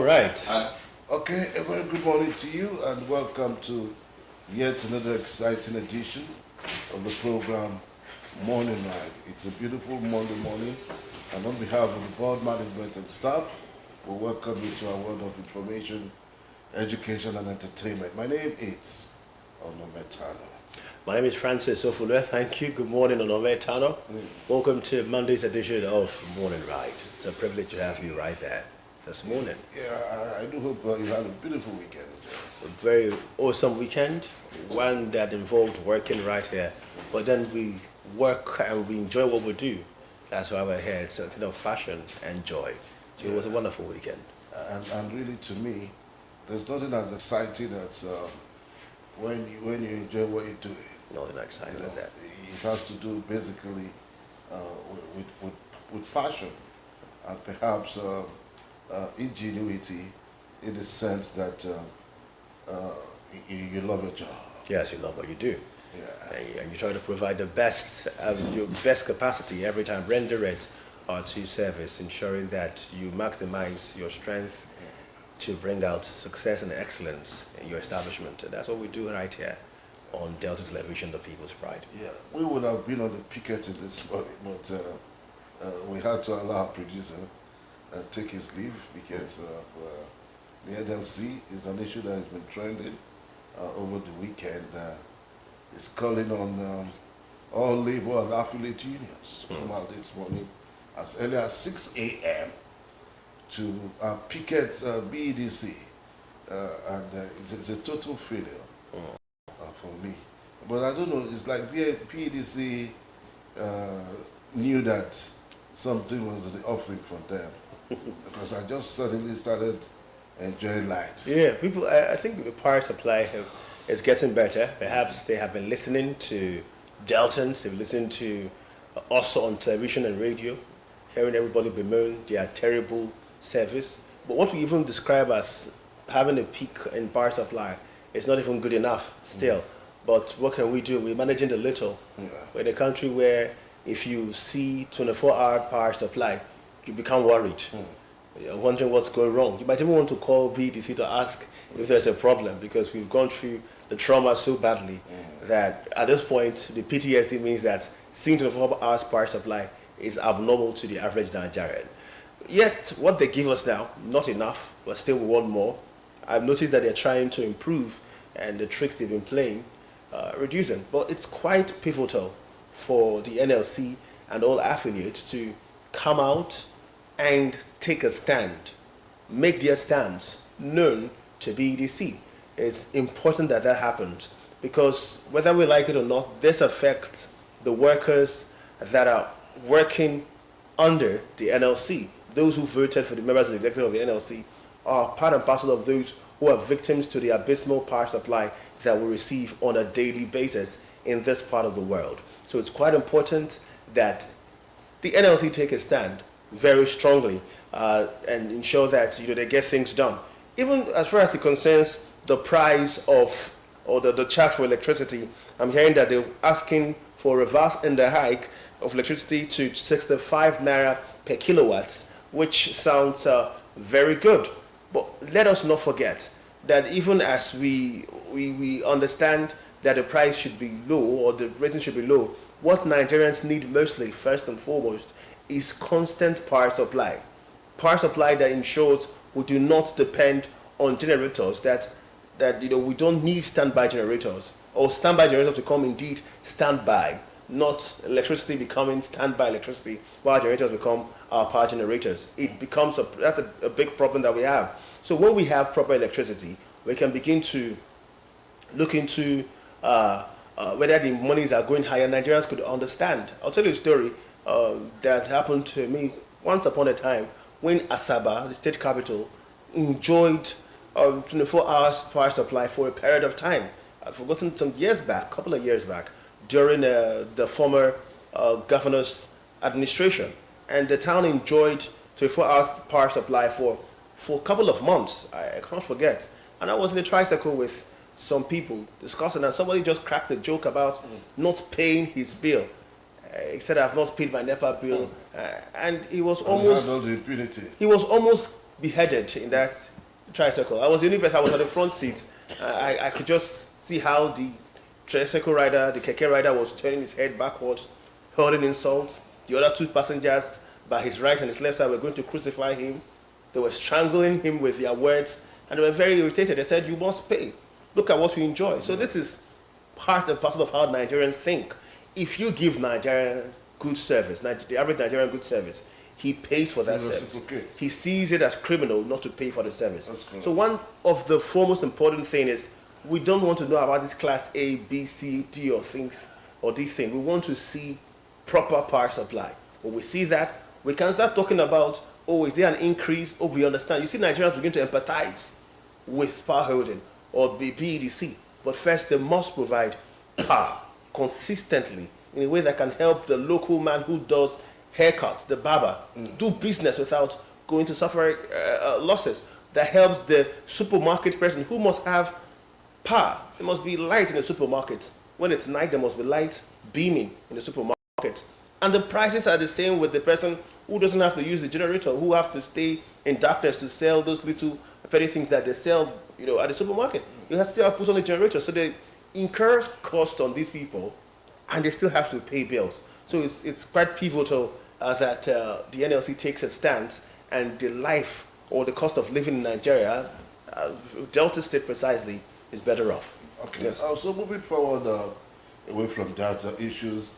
right. Okay, a very good morning to you and welcome to yet another exciting edition of the program Morning Ride. It's a beautiful Monday morning, and on behalf of the board management and staff, we welcome you to our world of information, education and entertainment. My name is Onometano. My name is Francis Ofule. Thank you. Good morning, Onome Tano. Welcome to Monday's edition of Morning Ride. It's a privilege to have you right there this morning. Yeah, I do hope you had a beautiful weekend. A very awesome weekend, one that involved working right here. But then we work and we enjoy what we do. That's why we're here. It's something of fashion and joy. So it was a wonderful weekend. And really, to me, there's nothing as exciting as when you enjoy what you're doing. Nothing exciting as that. It has to do basically with passion and perhaps ingenuity, in the sense that you love your job. Yes, you love what you do. Yeah. And you try to provide the best, your best capacity every time, render it to service, ensuring that you maximize your strength to bring out success and excellence in your establishment. And that's what we do right here on Delta Television, the People's Pride. Yeah, we would have been on the picketing this morning, but we had to allow our producer take his leave because the NLC is an issue that has been trending over the weekend. It's calling on all labor and affiliate unions to come out this morning as early as 6 a.m. to picket BEDC, and it's a total failure for me. But I don't know, it's like BEDC knew that something was in the offering for them, because I just suddenly started enjoying light. Yeah, people, I think the power supply is getting better. Perhaps they have been listening to Deltans, they've listened to us on television and radio, hearing everybody bemoan their terrible service. But what we even describe as having a peak in power supply is not even good enough still. But what can we do? We're managing the little. We're in a country where if you see 24-hour power supply, you become worried. You're wondering what's going wrong. You might even want to call BDC to ask if there's a problem, because we've gone through the trauma so badly that at this point, the PTSD means that seeing 24 hours power supply is abnormal to the average Nigerian. Yet, what they give us now, not enough, but still we want more. I've noticed that they're trying to improve, and the tricks they've been playing, reducing. But it's quite pivotal for the NLC and all affiliates to come out and take a stand, make their stance known to BEDC. It's important that that happens, because whether we like it or not, this affects the workers that are working under the NLC. Those who voted for the members of the executive of the NLC are part and parcel of those who are victims to the abysmal power supply that we receive on a daily basis in this part of the world. So it's quite important that the NLC take a stand very strongly and ensure that they get things done. Even as far as it concerns the price of, or the charge for electricity, I'm hearing that they're asking for a reverse in the hike of electricity to 65 naira per kilowatt, which sounds very good. But let us not forget that even as we understand that the price should be low, or the rating should be low, what Nigerians need mostly, first and foremost, is constant power supply. Power supply that ensures we do not depend on generators, that we don't need standby generators, or standby generators to come indeed standby, not electricity becoming standby electricity while generators become our power generators. It becomes that's a big problem that we have. So when we have proper electricity, we can begin to look into whether the monies are going higher. Nigerians could understand. I'll tell you a story that happened to me once upon a time when Asaba, the state capital, enjoyed 24 hours power supply for a period of time. I've forgotten, some years back, a couple of years back, during the former governor's administration. And the town enjoyed 24 hours power supply for a couple of months. I can't forget. And I was in a tricycle with some people discussing, and somebody just cracked a joke about not paying his bill. He said, "I've not paid my NEPA bill," and he was almost all the impunity. He was almost beheaded in that tricycle. I was the only person. I was on the front seat. I could just see how the tricycle rider, the keke rider, was turning his head backwards, hurling insults. The other two passengers by his right and his left side were going to crucify him. They were strangling him with their words, and they were very irritated. They said, "You must pay. Look at what we enjoy." So this is part and parcel of how Nigerians think. If you give Nigeria good service, the average Nigerian good service, he pays for that service. He sees it as criminal not to pay for the service. So one of the foremost important thing is we don't want to know about this class A, B, C, D or D thing. We want to see proper power supply. When we see that, we can start talking about, oh, is there an increase? Oh, we understand. You see Nigerians begin to empathize with power holding or the BEDC. But first, they must provide power consistently in a way that can help the local man who does haircuts, the barber, do business without going to suffer losses. That helps the supermarket person who must have power. There must be light in the supermarket. When it's night, there must be light beaming in the supermarket. And the prices are the same with the person who doesn't have to use the generator, who have to stay in darkness to sell those little petty things that they sell, at the supermarket. You still have to put on the generator. So they incur cost on these people, and they still have to pay bills. So it's quite pivotal that the NLC takes a stance, and the life or the cost of living in Nigeria, Delta State precisely, is better off. Okay. Yes. So moving forward away from Delta, issues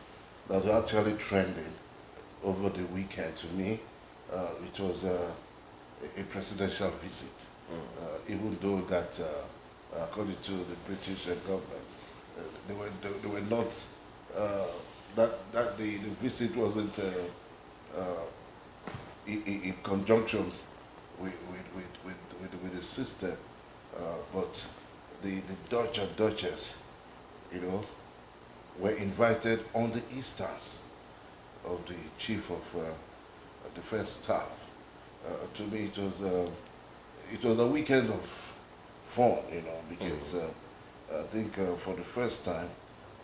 that are actually trending over the weekend to me, it was a presidential visit. Even though that, according to the British government, they were not that the visit wasn't in conjunction with the system, but the Dutch and Duchess, were invited on the instance of the Chief of Defense Staff. To me, it was a weekend of fun, because I think for the first time,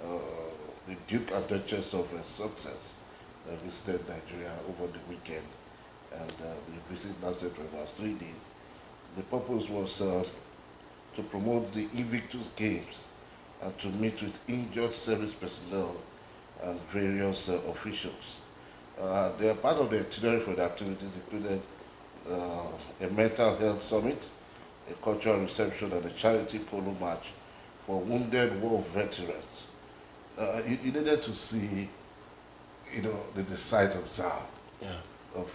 the Duke and Duchess of Sussex visited Nigeria over the weekend, and the visit lasted for about 3 days. The purpose was to promote the Invictus Games and to meet with injured service personnel and various officials. Part of the itinerary for the activities included a mental health summit, a cultural reception, and a charity polo match for wounded war veterans. You needed to see, the sight and sound of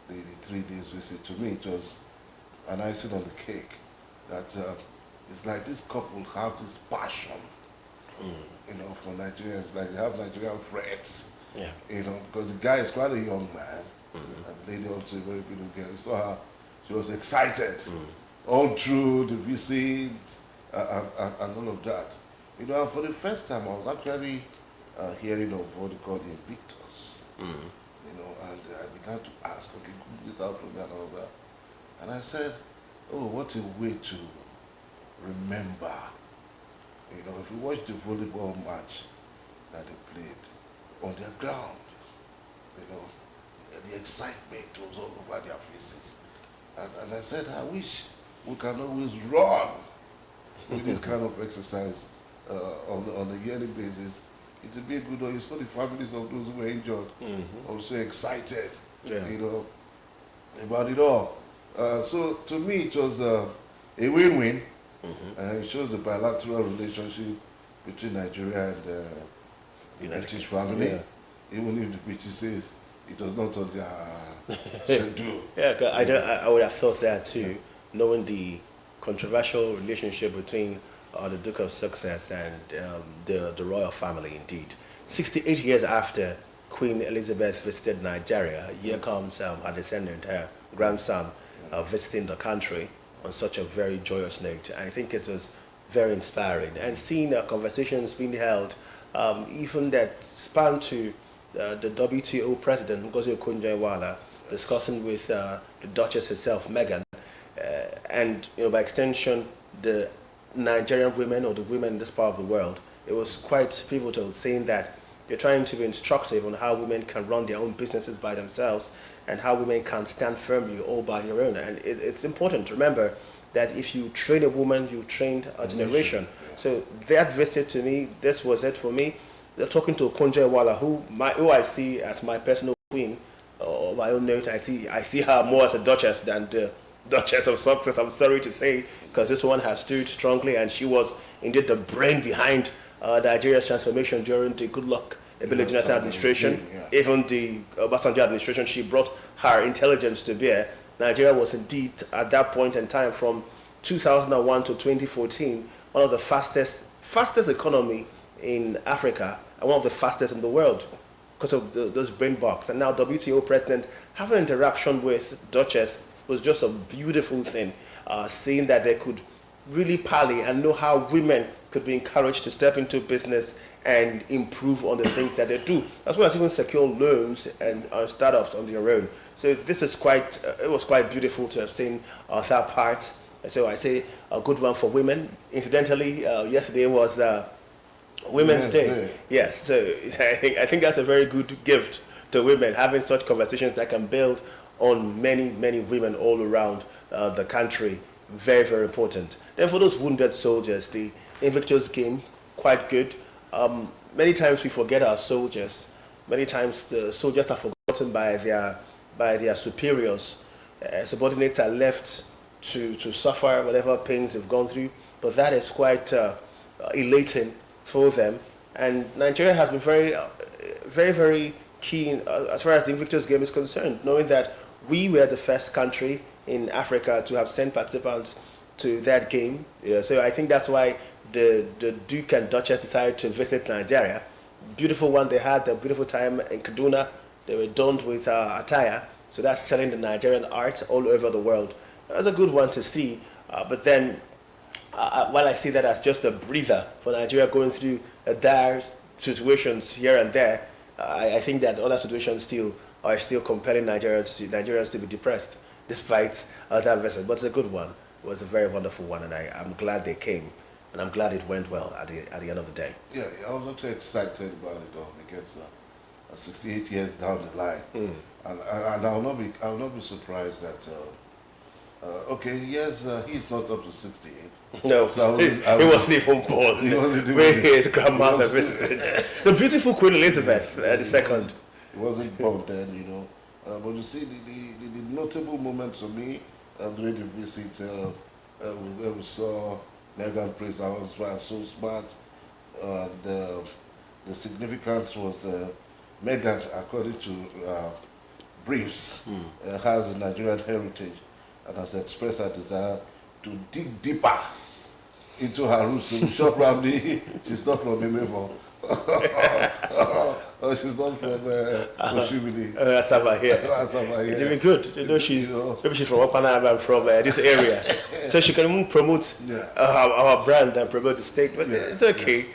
the 3 days visit. To me, it was an icing on the cake. That it's like this couple have this passion, for Nigeria. It's like they have Nigerian friends, because the guy is quite a young man, and the lady also a very beautiful girl. You saw her; she was excited all through the visit and all of that. And for the first time, I was actually hearing of what they call Invictus. And I began to ask, okay, Google it out for me and all that. And I said, oh, what a way to remember. If you watch the volleyball match that they played on their ground, the excitement was all over their faces. And I said, I wish we can always run with this kind of exercise on a yearly basis. It would be a good one. You saw the families of those who were injured, also excited, about it all. So to me, it was a win-win. It shows the bilateral relationship between Nigeria and the British family, even if the British says it was not on their schedule. I would have thought that too, knowing the controversial relationship between the Duke of Sussex and the royal family. Indeed, 68 years after Queen Elizabeth visited Nigeria, here comes her descendant, her grandson, visiting the country on such a very joyous note. I think it was very inspiring, and seeing conversations being held, even that span to the WTO president Ngozi Okonjo-Iweala discussing with the Duchess herself, Meghan, and by extension the Nigerian women or the women in this part of the world. It was quite pivotal, saying that they're trying to be instructive on how women can run their own businesses by themselves, and how women can stand firmly all by your own. And it's important to remember that if you train a woman, you trained a generation. Yeah. So that visit to me, this was it for me. They're talking to Okonjo Iweala, who I see as my personal queen, or my own note. I see her more as a duchess than the Duchess of Success. I'm sorry to say, because this one has stood strongly, and she was indeed the brain behind Nigeria's transformation during the Goodluck Ebele Jonathan administration. Even the Obasanjo administration, she brought her intelligence to bear. Nigeria was indeed, at that point in time, from 2001 to 2014, one of the fastest economy in Africa, and one of the fastest in the world because of those brain bugs. And now WTO president having an interaction with Duchess was just a beautiful thing, seeing that they could really parley and know how women could be encouraged to step into business and improve on the things that they do, as well as even secure loans and startups on their own. So this is quite, it was quite beautiful to have seen that part. So I say a good one for women. Incidentally, yesterday was Women's Day. Yes, so I think that's a very good gift to women, having such conversations that can build on many women all around the country. Very, very important. Then for those wounded soldiers, the Invictus game, quite good. Many times we forget our soldiers. Many times the soldiers are forgotten by their superiors. Subordinates are left to suffer whatever pains they've gone through. But that is quite elating for them. And Nigeria has been very keen as far as the Invictus game is concerned, knowing that we were the first country in Africa to have sent participants to that game. So I think that's why the Duke and Duchess decided to visit Nigeria. Beautiful one. They had a beautiful time in Kaduna. They were donned with attire. So that's selling the Nigerian art all over the world. That's a good one to see. But then, while I see that as just a breather for Nigeria going through dire situations here and there, I think that other situations are still compelling Nigerians to be depressed despite that visit. But it's a good one. It was a very wonderful one, and I'm glad they came, and I'm glad it went well at the end of the day. Yeah, I was actually excited about it all because 68 years down the line, and I'll not be surprised that. Okay, yes, he's not up to 68. No, so he wasn't even born when his grandmother visited. The beautiful Queen Elizabeth II. He wasn't born then, but you see, the notable moments for me during the visit, where we saw Meghan praise our husband, so smart. The significance was Meghan, according to briefs, has a Nigerian heritage and has expressed her desire to dig deeper into her roots. So Bishop Ramney, she's not from Emevo. She's not from Oshimili. Asaba here. Asaba here. It'll be good. Maybe she's from Opanaba and from this area. So she can even promote our brand and promote the state. But it's okay.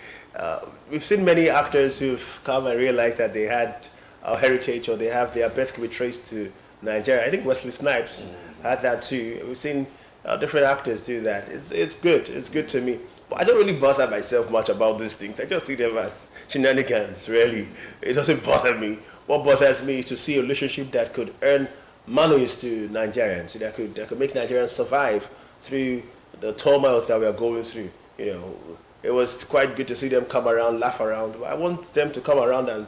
We've seen many actors who've come and realized that they had our heritage or they have their birth can be traced to Nigeria. I think Wesley Snipes had that too. We've seen different actors do that. It's good. It's good to me. But I don't really bother myself much about these things. I just see them as shenanigans, really. It doesn't bother me. What bothers me is to see a relationship that could earn monies to Nigerians, that could make Nigerians survive through the turmoils that we are going through. It was quite good to see them come around, laugh around. I want them to come around and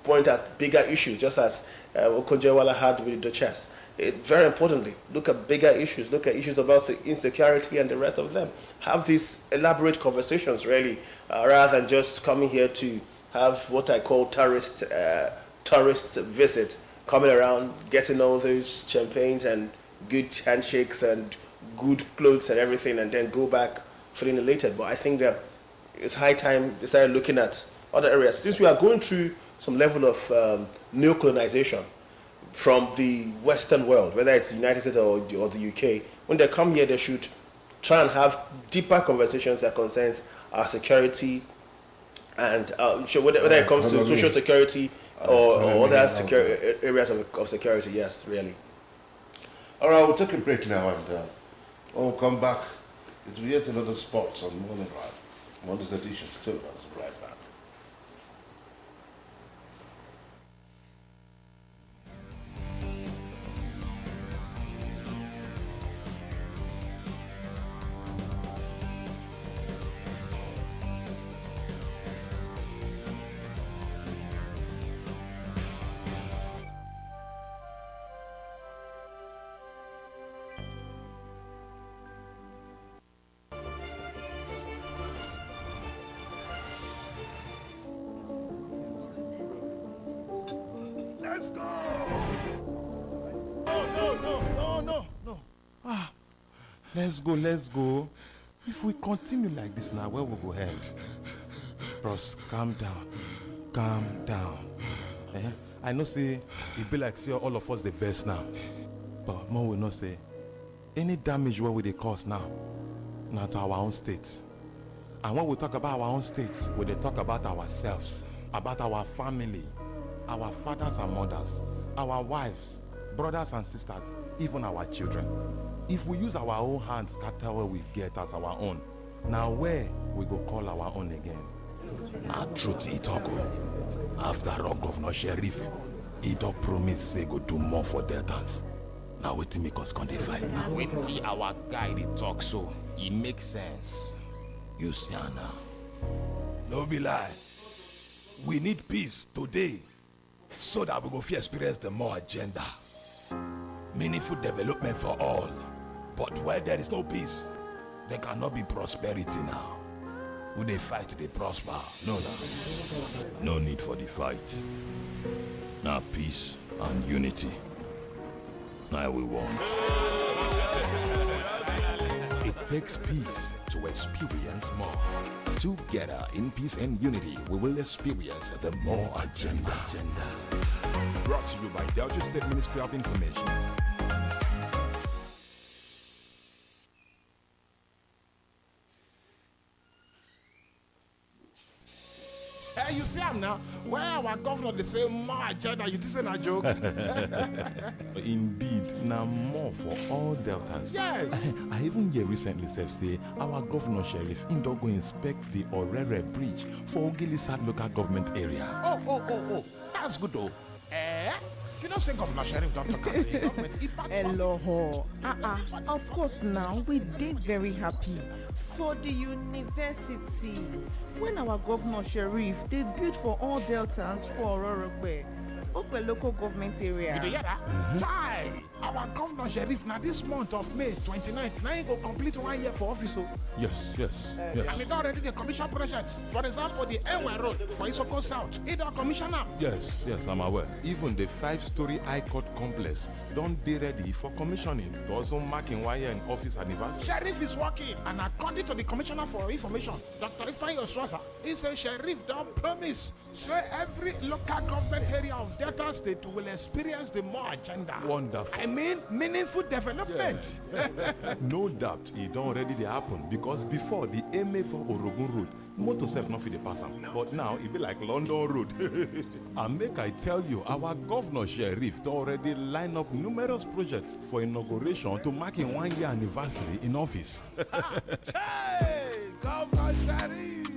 point at bigger issues, just as Okonjo Iweala had with the Duchess. Very importantly, look at bigger issues. Look at issues about insecurity and the rest of them. Have these elaborate conversations, really, rather than just coming here to have what I call tourist visit, coming around, getting all those champagnes and good handshakes and good clothes and everything, and then go back feeling elated. But I think that it's high time they started looking at other areas. Since we are going through some level of neo-colonization from the Western world, whether it's the United States or the UK, when they come here, they should try and have deeper conversations that concerns our security and whether it comes to social security or other areas of security. Yes, really. All right, we'll take a break now, and when we come back, it will be yet another Sports on Morning Ride. Monday's edition still runs right back. Let's go! No. Let's go. If we continue like this now, where we go end? Bros, calm down. I know say it be like say all of us the best now, but more will not say any damage what we they cause now to our own state. And when we talk about our own state, we they talk about ourselves, about our family, our fathers and mothers, our wives, brothers and sisters, even our children. If we use our own hands scatter what we get as our own, now where we go call our own again? Now truth he talk. After all, Governor Sheriff, he don't promise say go do more for Deltans. Now wetin make us come dey fight now? When see our guy dey talk so, it makes sense. You see now. No be lie. We need peace today so that we go fit experience the more agenda. Meaningful development for all. But where there is no peace, there cannot be prosperity now. We dey fight, they prosper. No need for the fight. Now peace and unity. Now we want. It takes peace to experience more. Together in peace and unity, we will experience the more agenda. Brought to you by Delta State Ministry of Information. Hey, you see him now? Where our governor they say more agenda, you this ain't a joke. Indeed, now more for all Deltans. Yes. I even hear recently say our governor sheriff indoor go inspect the Orere Bridge for Ogilisad local government area. Oh. That's good though. You know say Governor Sheriff don't talk about the government. Hello. Of course now we did very happy for the university when our governor Sheriff did build for all Deltans for Ororogbe, Okwe local government area. You hear that? Chai! Our governor Sheriff now this month of May 29th, now he go complete 1 year for office. Yes. And it already the commission projects. For example, the Enwe Road for Isoko South. It a commissioner. Yes, I'm aware. Even the 5-story High Court complex don't be ready for commissioning to also marking 1 year in office anniversary. Sheriff is working, and according to the Commissioner for Information, Dr. Ifeanyi Oswafa, he said Sheriff don't promise say every local government area of Delta State will experience the more agenda. Wonderful. I mean, meaningful development. No doubt it don't already dey happen because before the MA for Orogun Road, motor self not fit dey pass am. But now it be like London Road. And make I tell you, our governor Sheriff don already line up numerous projects for inauguration to mark in 1 year anniversary in office. Hey, Governor Sheriff!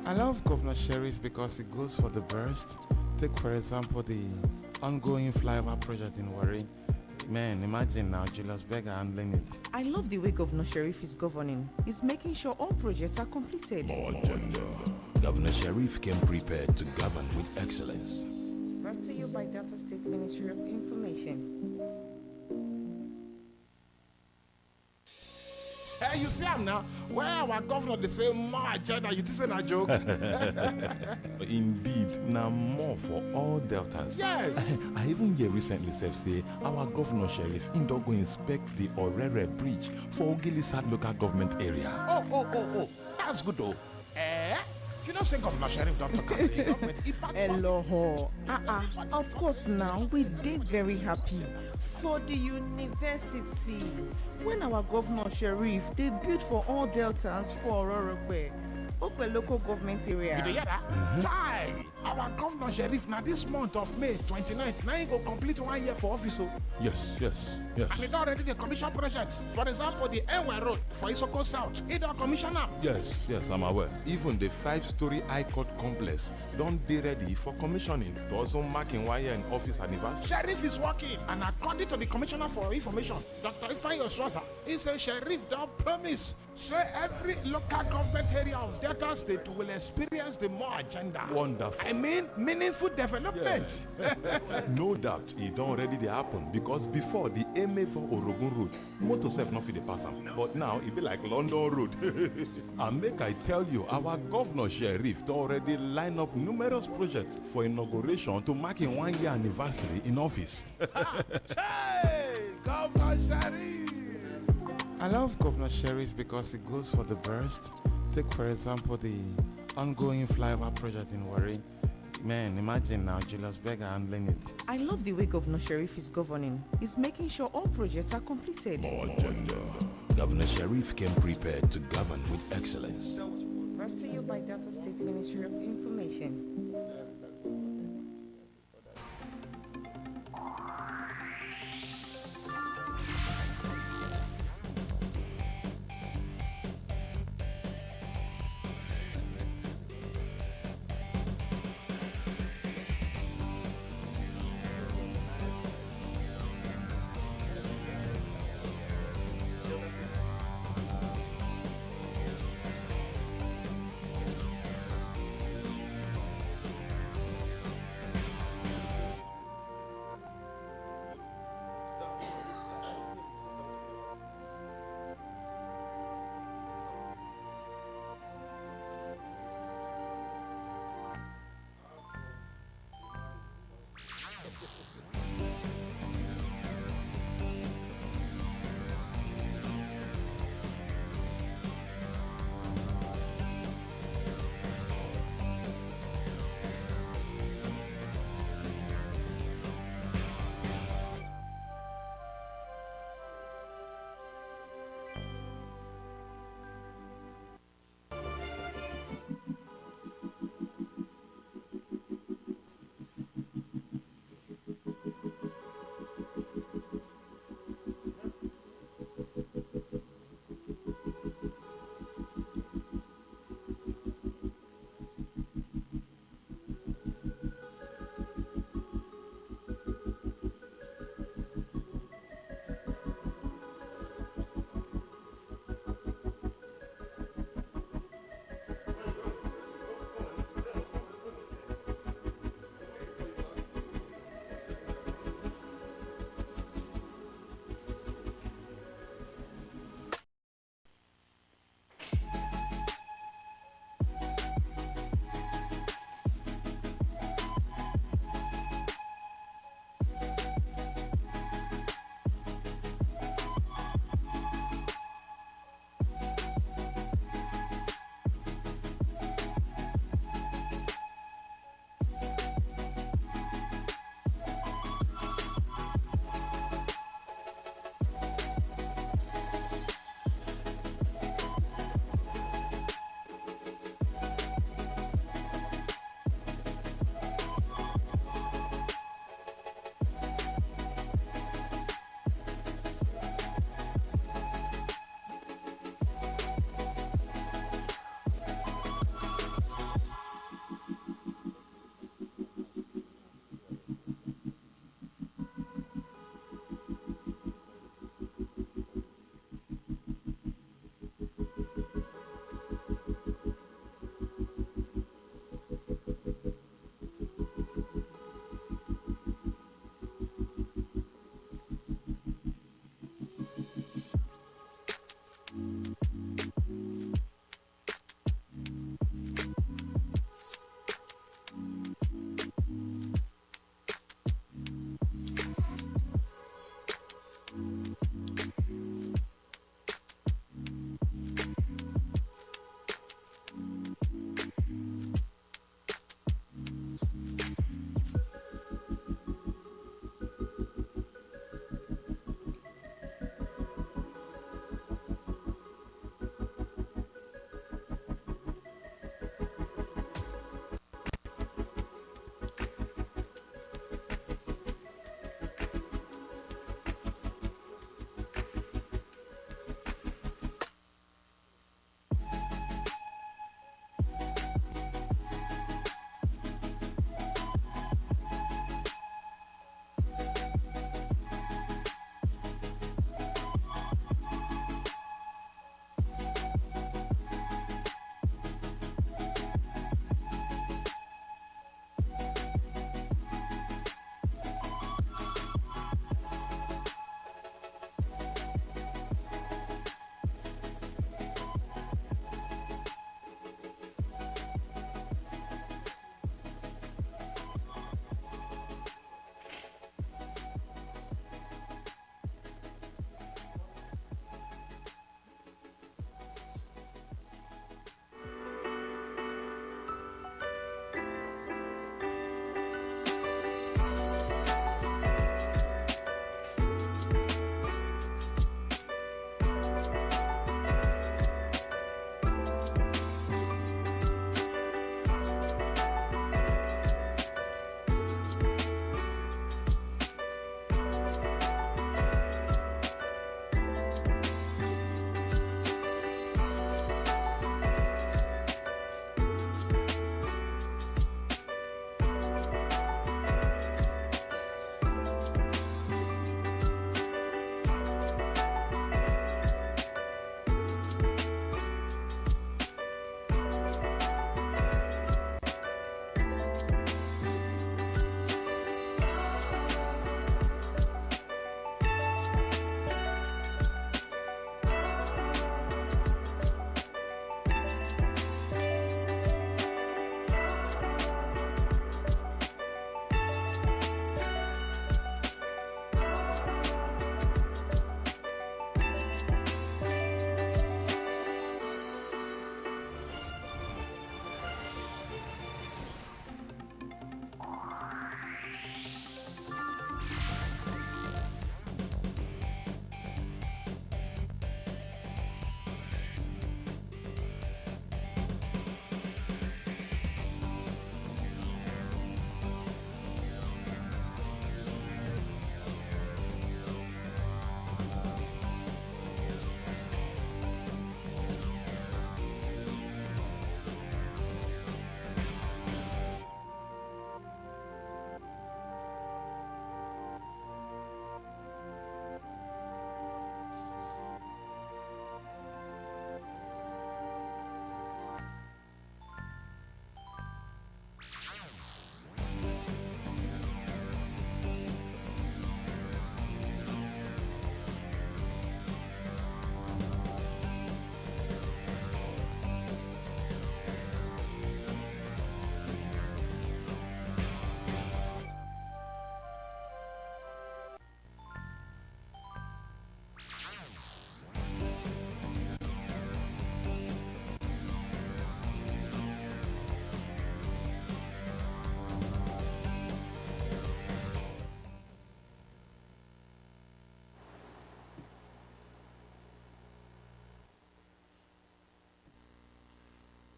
I love Governor Sheriff because he goes for the burst. Take for example the ongoing flyover project in Warri. Man, imagine now Julius Berger handling it. I love the way Governor Sheriff is governing. He's making sure all projects are completed. More agenda. Governor Sheriff came prepared to govern with excellence. Brought to you by Delta State Ministry of Information. Hey, you see him now? Where our governor they say more agenda, you this ain't a joke. Indeed, now more for all Deltans. Yes. I even hear recently say our governor sheriff indoor go inspect the Orere Bridge for Ogilisad local government area. Oh. That's good though. You know say Governor Sheriff don't talk about the government. Hello. Of course now we did very happy for the university when our governor Sheriff did build for all Deltans for Ororogbe, Okwe local government area. You hear that? Chai! Our governor Sheriff now this month of May 29th, now he go complete 1 year for office. Yes. And it already the commission projects. For example, the Enwe Road for Isoko South. It a commissioner. Yes, I'm aware. Even the 5-story High Court complex don't be ready for commissioning to also marking 1 year in office anniversary. Sheriff is working, and according to the Commissioner for Information, Dr. Ifeanyi Oswafa, he said Sheriff don't promise So every local government area of Delta State will experience the more agenda. Wonderful. I mean, meaningful development. No doubt e don already dey happen because before the Eme for Orogun road motor sef no fit dey pass am, but now e be like London road. And make I tell you, our governor Sheriff don already line up numerous projects for inauguration to mark im 1 year anniversary in office. Hey, Governor Sharif. I love Governor Sheriff because he goes for the best. Take for example the ongoing flyover project in Warri. Man, imagine now Julius Berger handling it. I love the way Governor Sheriff is governing. He's making sure all projects are completed. More agenda. Governor Sharif came prepared to govern with excellence. Brought to you by Delta State Ministry of Information.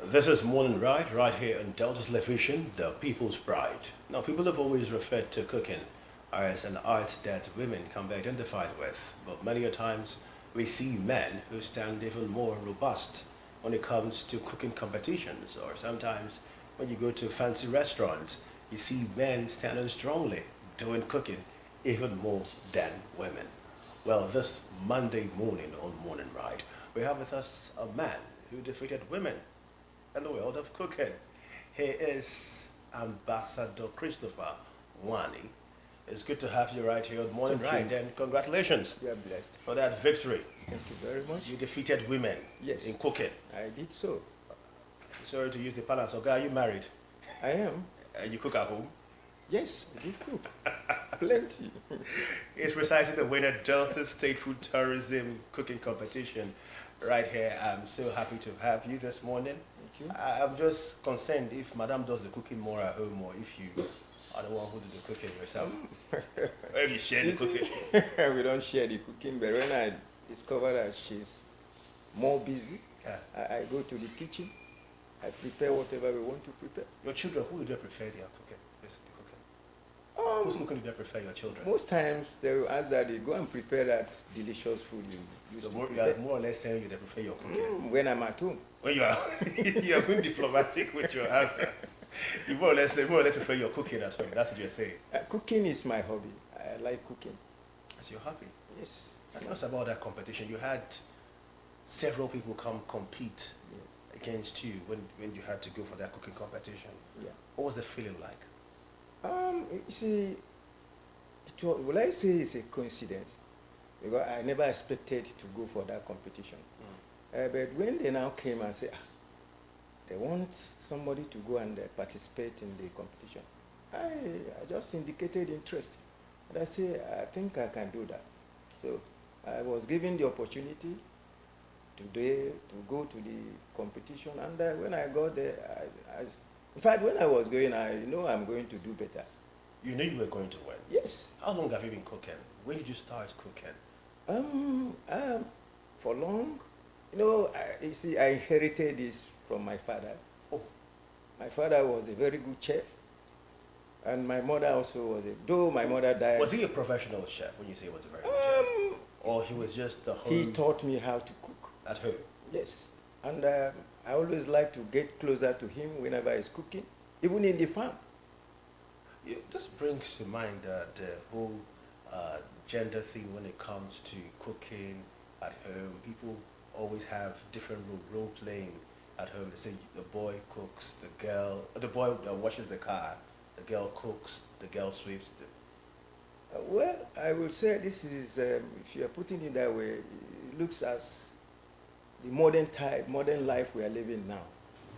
This is Morning right here on Delta Television, the People's Pride. Now, people have always referred to cooking as an art that women can be identified with, but many a times we see men who stand even more robust when it comes to cooking competitions, or sometimes when you go to fancy restaurants, you see men standing strongly doing cooking even more than women. Well, this Monday morning on Morning Ride, we have with us a man who defeated women in the world of cooking. He is Ambassador Christopher Wani. It's good to have you right here on Morning Ride, and congratulations You are blessed. for that victory. Thank you very much. You defeated women Yes. in cooking. I did so. Sorry to use the balance. Okay, are you married? I am. And you cook at home? Yes, I do cook. Plenty. It's precisely the winner Delta State Food Tourism Cooking Competition right here. I'm so happy to have you this morning. Thank you. I'm just concerned if Madam does the cooking more at home or if you are the one who do the cooking yourself. Or if you share the You see, cooking. we don't share the cooking, but when I discover that she's more busy, Yeah. I go to the kitchen. I prepare whatever we want to prepare. Your children, who do they prefer their cooking? Basically cooking. Whose cooking do they prefer, your children? Most times they will ask that they go and prepare that delicious food you used So to you prepare. are more or less saying you they prefer your cooking. When I'm at home. When you are you are being diplomatic with your answers. You more or less prefer your cooking at home. That's what you're saying. Cooking is my hobby. I like cooking. So you're happy. Yes. Tell us about that competition. You had several people come compete against you when you had to go for that cooking competition. Yeah. What was the feeling like? You see, will I say it's a coincidence? Because I never expected to go for that competition. But when they now came and said, they want somebody to go and participate in the competition, I just indicated interest. And I said, I think I can do that. So I was given the opportunity today to go to the competition. And when I got there, in fact, when I was going, I know I'm going to do better. You knew you were going to win. Yes. How long have you been cooking? When did you start cooking? For long, you know, you see, I inherited this from my father. Oh. My father was a very good chef, and my mother also was though my mother died. Was he a professional chef when you say he was a very good chef? Or he was just the home He taught me how to cook. at home? Yes. And I always like to get closer to him whenever he's cooking, even in the farm. This brings to mind the whole gender thing when it comes to cooking at home. People always have different role playing at home. They say the boy cooks, the boy washes the car, the girl cooks, the girl sweeps. Well, I will say this is, if you are putting it that way, it looks as the modern life we are living now.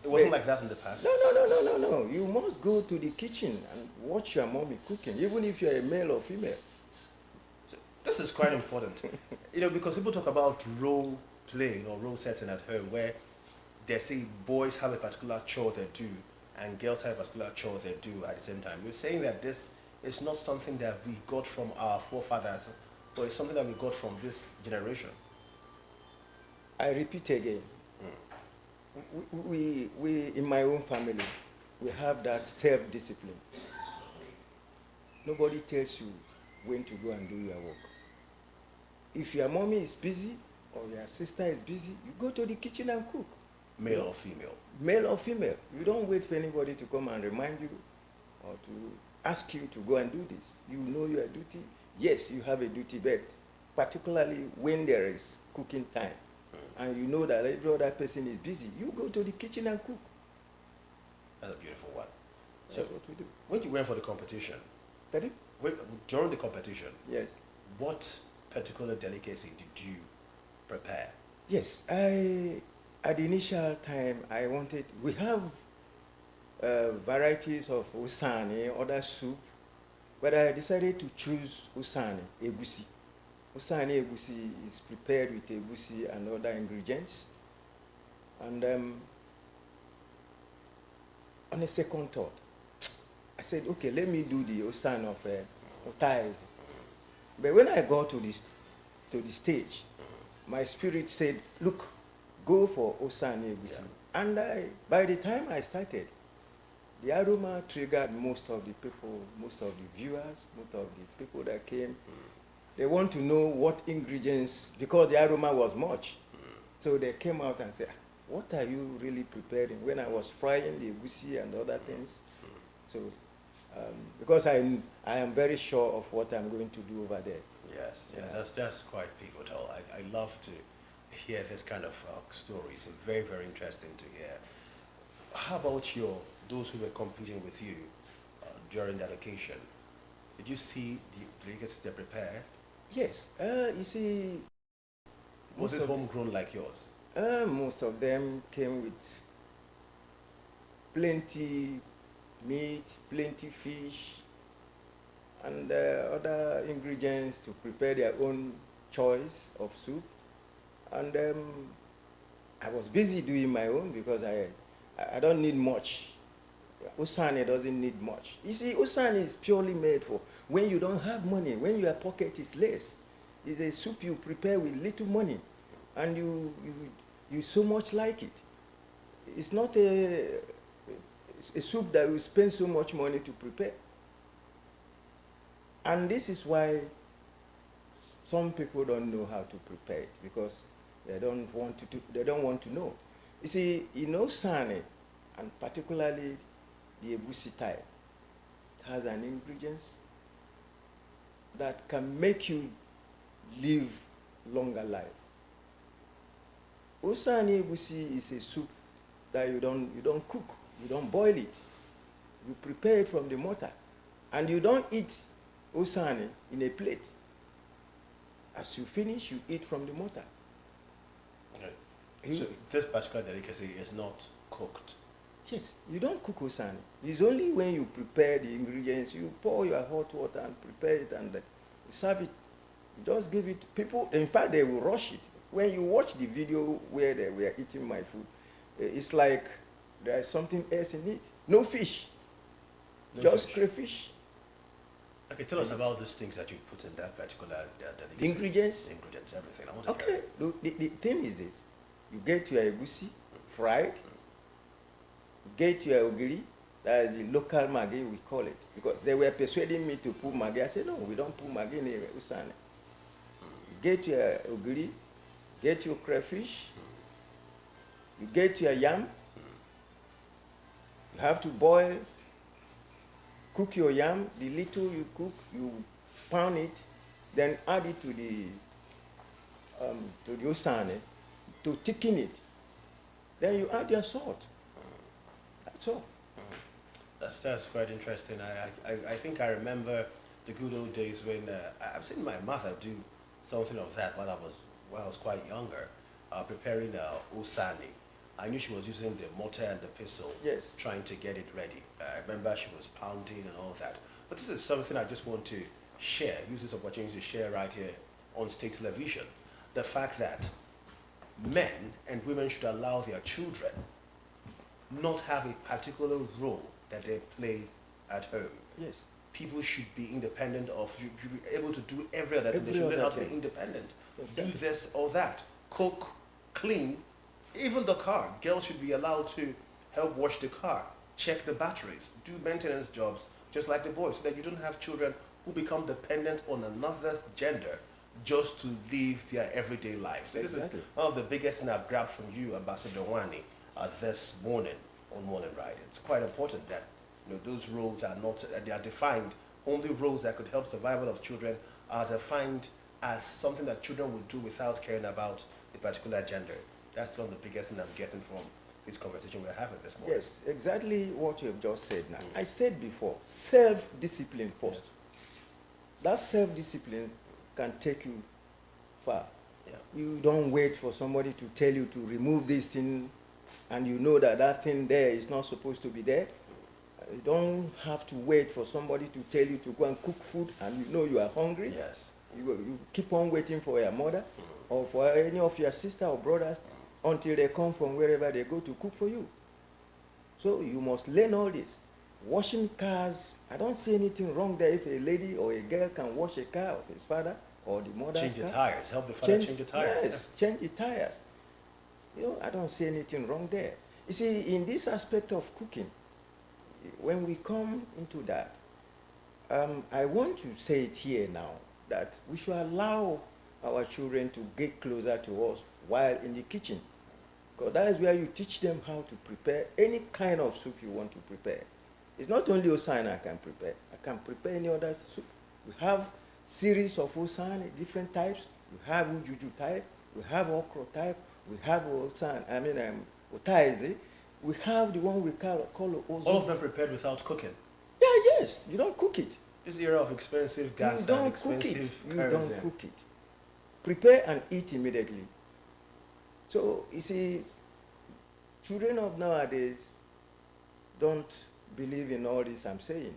It wasn't like that in the past. No. You must go to the kitchen and watch your mommy cooking, even if you're a male or female. This is quite important, because people talk about role playing or role setting at home, where they say boys have a particular chore they do and girls have a particular chore they do at the same time. You're saying that this is not something that we got from our forefathers, but it's something that we got from this generation. I repeat again, we in my own family, we have that self-discipline. Nobody tells you when to go and do your work. If your mommy is busy or your sister is busy, you go to the kitchen and cook. Male or female? Male or female. You don't wait for anybody to come and remind you or to ask you to go and do this. You know your duty. Yes, you have a duty, but particularly when there is cooking time and you know that every other person is busy, you go to the kitchen and cook. That's a beautiful one. That's So what we do. when you went for the competition, Pardon? during the competition, Yes. what particular delicacy did you prepare? Yes, at the initial time, we have varieties of usani, other soup, but I decided to choose usani, egusi. Usani egusi is prepared with egusi and other ingredients. And on a second thought, I said, okay, let me do the usani of otais. But when I got to the stage, my spirit said, look, go for Osani Egusi. And by the time I started, the aroma triggered most of the people, most of the viewers, most of the people that came. They want to know what ingredients, because the aroma was much. So they came out and said, what are you really preparing? When I was frying the egusi and other things. So, because I am very sure of what I'm going to do over there. Yes, that's quite pivotal. I love to hear this kind of stories. Very, very interesting to hear. How about those who were competing with you during that occasion? Did you see the delicacies they prepared? Yes, you see. Was it homegrown like yours? Most of them came with plenty meat, plenty fish, and other ingredients to prepare their own choice of soup. And I was busy doing my own because I don't need much. Usani doesn't need much. You see, Usani is purely made for when you don't have money, when your pocket is less. It's a soup you prepare with little money, and you so much like it. It's not a soup that you spend so much money to prepare. And this is why some people don't know how to prepare it, because they don't want to know. You see, Sani, and particularly the egusi type, has an ingredients that can make you live longer life. Usani egusi is a soup that you don't cook, you don't boil it. You prepare it from the mortar, and you don't eat usani in a plate. As you finish, you eat from the mortar. Okay. So this particular delicacy is not cooked? Yes, you don't cook usani. It's only when you prepare the ingredients, you pour your hot water and prepare it and serve it. You just give it to people. In fact, they will rush it. When you watch the video where they were eating my food, it's like there is something else in it. No fish, just crayfish. Okay, tell us about those things that you put in that particular delicacy. Ingredients? Ingredients, everything. I want to Okay, hear it. look, the thing is this. You get your egusi fried. You get your ogiri, that is the local maggi, we call it. Because they were persuading me to put maggi. I said, no, we don't put maggi in usani. You get your ogiri, get your crayfish, you get your yam. You have to boil, cook your yam. The little you cook, you pound it, then add it to the usani to thicken it. Then you add your salt. That's all. That's quite interesting. I think I remember the good old days when I've seen my mother do something of that while I was quite younger, preparing usani. I knew she was using the mortar and the pestle, Yes. trying to get it ready. I remember she was pounding and all that. But this is something I just want to share, use this opportunity to share right here on state television. The fact that men and women should allow their children not have a particular role that they play at home. Yes. People should be independent of, you should be able to do every other thing. They Every should learn how other to be thing. independent. Exactly. Do this or that. Cook, clean, even the car. Girls should be allowed to help wash the car, check the batteries, do maintenance jobs, just like the boys, so that you don't have children who become dependent on another gender just to live their everyday life. So Exactly. this is one of the biggest things I've grabbed from you, Ambassador Wani, this morning on Morning Ride. It's quite important that those roles are not, they are defined. Only roles that could help survival of children are defined as something that children would do without caring about the particular gender. That's one of the biggest things I'm getting from this conversation we're having this morning. Yes, exactly what you have just said now. I said before, self-discipline first. That self-discipline can take you far. Yeah. You don't wait for somebody to tell you to remove this thing, and you know that that thing there is not supposed to be there. You don't have to wait for somebody to tell you to go and cook food, and you know you are hungry. Yes. You keep on waiting for your mother or for any of your sister or brothers until they come from wherever they go to cook for you. So you must learn all this. Washing cars, I don't see anything wrong there if a lady or a girl can wash a car of his father or the mother's Change the car. tires. Help the father change the tires. Yes, change the tires. I don't see anything wrong there. You see, in this aspect of cooking, when we come into that, I want to say it here now that we should allow our children to get closer to us while in the kitchen. Because that is where you teach them how to prepare any kind of soup you want to prepare. It's not only Osana I can prepare. I can prepare any other soup. We have series of Osana, different types. We have Ujuju type. We have okra type. We have Osana, Otaize. We have the one we call Ozo. All of them prepared without cooking. Yeah, yes. You don't cook it. This era of expensive gas You don't and cook it. expensive You kerosene. don't cook it. Prepare and eat immediately. So, you see, children of nowadays don't believe in all this I'm saying.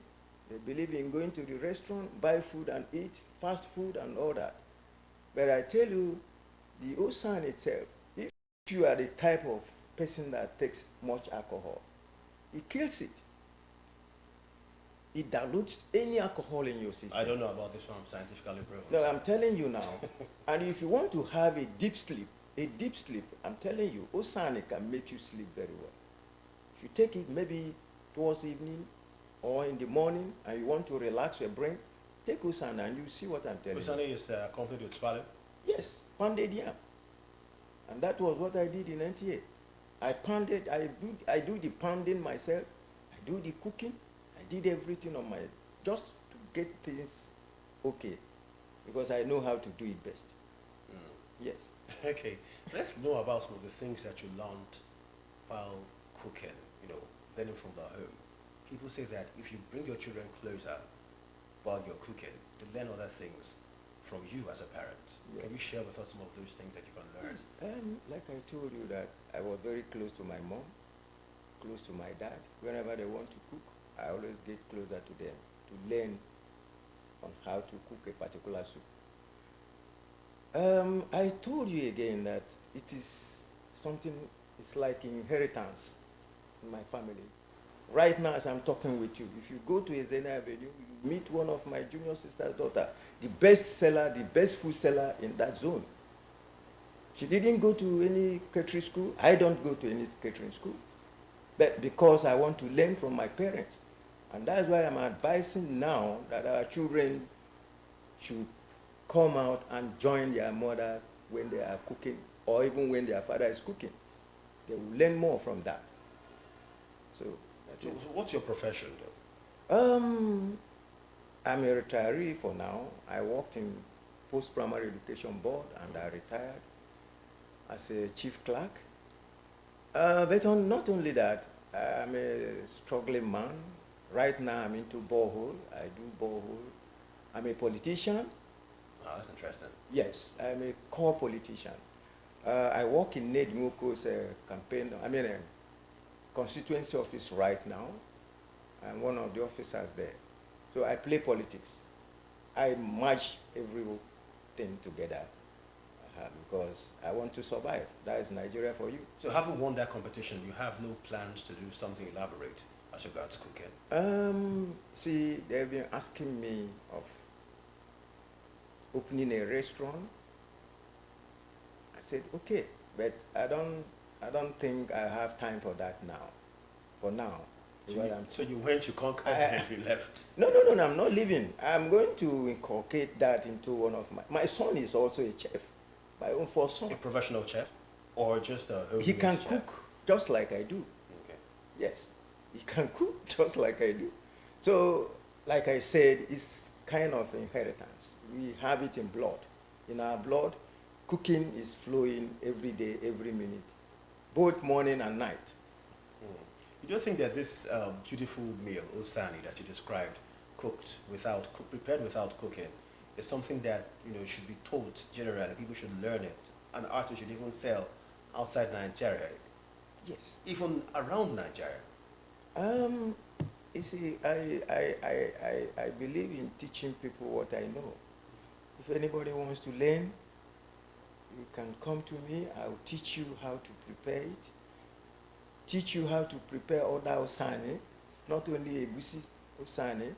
They believe in going to the restaurant, buy food and eat, fast food and all that. But I tell you, the Osan itself, if you are the type of person that takes much alcohol, it kills it. It dilutes any alcohol in your system. I don't know about this one scientifically proven. No, I'm telling you now. And if you want to have a deep sleep, I'm telling you, Osani can make you sleep very well. If you take it maybe towards evening or in the morning and you want to relax your brain, take Osana and you see what I'm telling you. Osani is accompanied with swallow. Yes, pounded yam. And that was what I did in NTA. I pounded, I do the pounding myself, I do the cooking, I did everything on my, just to get things okay. Because I know how to do it best. Yes. Okay, let's know about some of the things that you learned while cooking, learning from the home. People say that if you bring your children closer while you're cooking, they learn other things from you as a parent. Yeah. Can you share with us some of those things that you can learn? Like I told you that I was very close to my mom, close to my dad. Whenever they want to cook, I always get closer to them to learn on how to cook a particular soup. I told you again that it is something, it's like inheritance in my family. Right now, as I'm talking with you, if you go to Ezena Avenue, you meet one of my junior sister's daughter, the best seller, the best food seller in that zone. She didn't go to any catering school. I don't go to any catering school. But because I want to learn from my parents. And that's why I'm advising now that our children should come out and join their mothers when they are cooking, or even when their father is cooking. They will learn more from that. So what's your profession, though? I'm a retiree for now. I worked in post-primary education board and I retired as a chief clerk. But not only that, I'm a struggling man. Right now I'm into borehole. I do borehole. I'm a politician. Oh, that's interesting. Yes, I'm a core politician. I work in Ned Nwoko's campaign, constituency office right now. I'm one of the officers there. So I play politics. I merge everything together because I want to survive. That is Nigeria for you. So having won that competition, you have no plans to do something elaborate as regards cooking? See, they've been asking me of opening a restaurant. I said, okay, but I don't think I have time for that now. For now. So you went to conquer and you left? No, I'm not leaving. I'm going to inculcate that into one of my son is also a chef, my own first son. A professional chef? Or just a home He can chef? cook just like I do. Okay. Yes, he can cook just like I do. So, like I said, it's kind of inheritance. We have it in blood. In our blood, cooking is flowing every day, every minute, both morning and night. You don't think that this beautiful meal, Osani, that you described, prepared without cooking, is something that should be taught generally? People should learn it. An artist should even sell outside Nigeria, Yes. even around Nigeria. You see, I believe in teaching people what I know. If anybody wants to learn, you can come to me. I'll teach you how to prepare it. Teach you how to prepare other osani. It's not only egusi osani.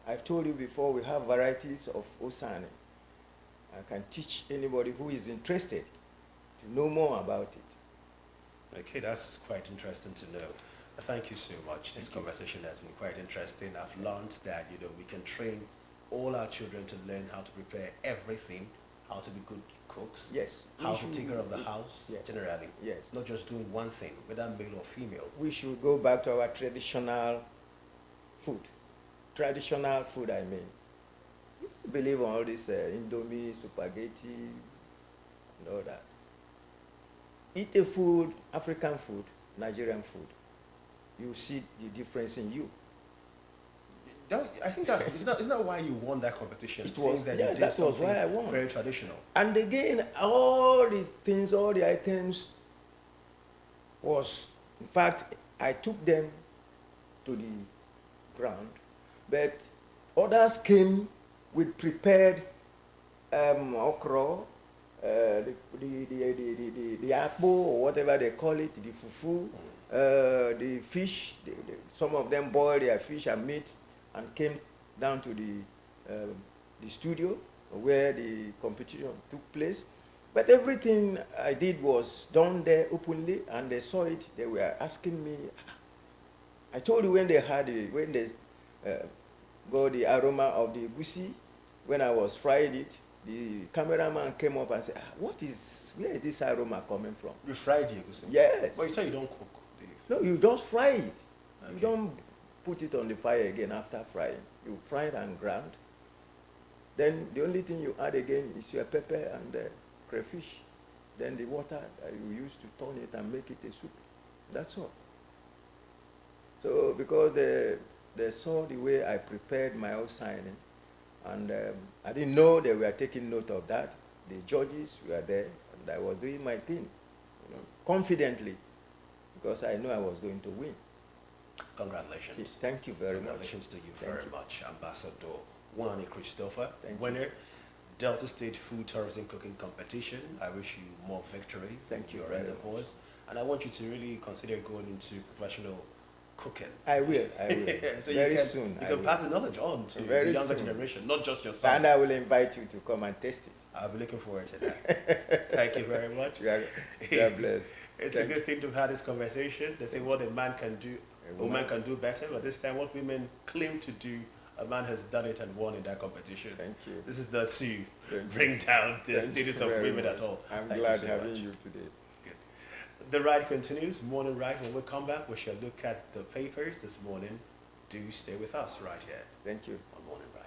I've told you before, we have varieties of osani. I can teach anybody who is interested to know more about it. Okay, that's quite interesting to know. Thank you so much. This conversation has been quite interesting. I've learned that we can train all our children to learn how to prepare everything, how to be good cooks, Yes. how We to should- take care of the house Yes. generally. Yes. Not just doing one thing, whether male or female. We should go back to our traditional food. Traditional food, I mean. We believe on all this Indomie, spaghetti, and all that. Eat a food, African food, Nigerian food. You see the difference in you. I think that's isn't that why you won that competition? It Seeing was- that yeah, you did that was something why I won. very traditional. And again, all the things, all the items was, in fact, I took them to the ground, but others came with prepared okra, the apple or whatever they call it, the fufu, the fish. Some of them boiled their fish and meat and came down to the studio where the competition took place. But everything I did was done there openly, and they saw it. They were asking me. I told you when they got the aroma of the egusi, when I was frying it, the cameraman came up and said, where is this aroma coming from? You fried the egusi? Yes. But you said you don't cook. No, you just fry it. Okay. You don't put it on the fire again after frying. You fry it and ground. Then the only thing you add again is your pepper and crayfish. Then the water you use to turn it and make it a soup. That's all. So because they saw the way I prepared my own signing, and I didn't know they were taking note of that. The judges were there, and I was doing my thing, confidently, because I knew I was going to win. Congratulations. Yes, thank you very much. Congratulations to you Thank very you. much, Ambassador Wani Christopher, Thank you. winner, Delta State Food Tourism Cooking Competition. I wish you more victories. Thank you Your very endeavors. And I want you to really consider going into professional cooking. I will. So Very you can, soon. You I can will. pass the knowledge on to Very the younger soon. generation, not just your son. And I will invite you to come and taste it. I'll be looking forward to that. Thank you very much. You are blessed. It's Thank a good thing to have had this conversation. They say what a man can do, a woman can do better, but this time what women claim to do, a man has done it and won in that competition. Thank you. This is not to Thank you. bring down the Thank you status of very women much. at all. I'm Thank glad you so having much. you today. Good. The ride continues, morning ride. When we come back, we shall look at the papers this morning. Do stay with us right here Thank you. on Morning Ride.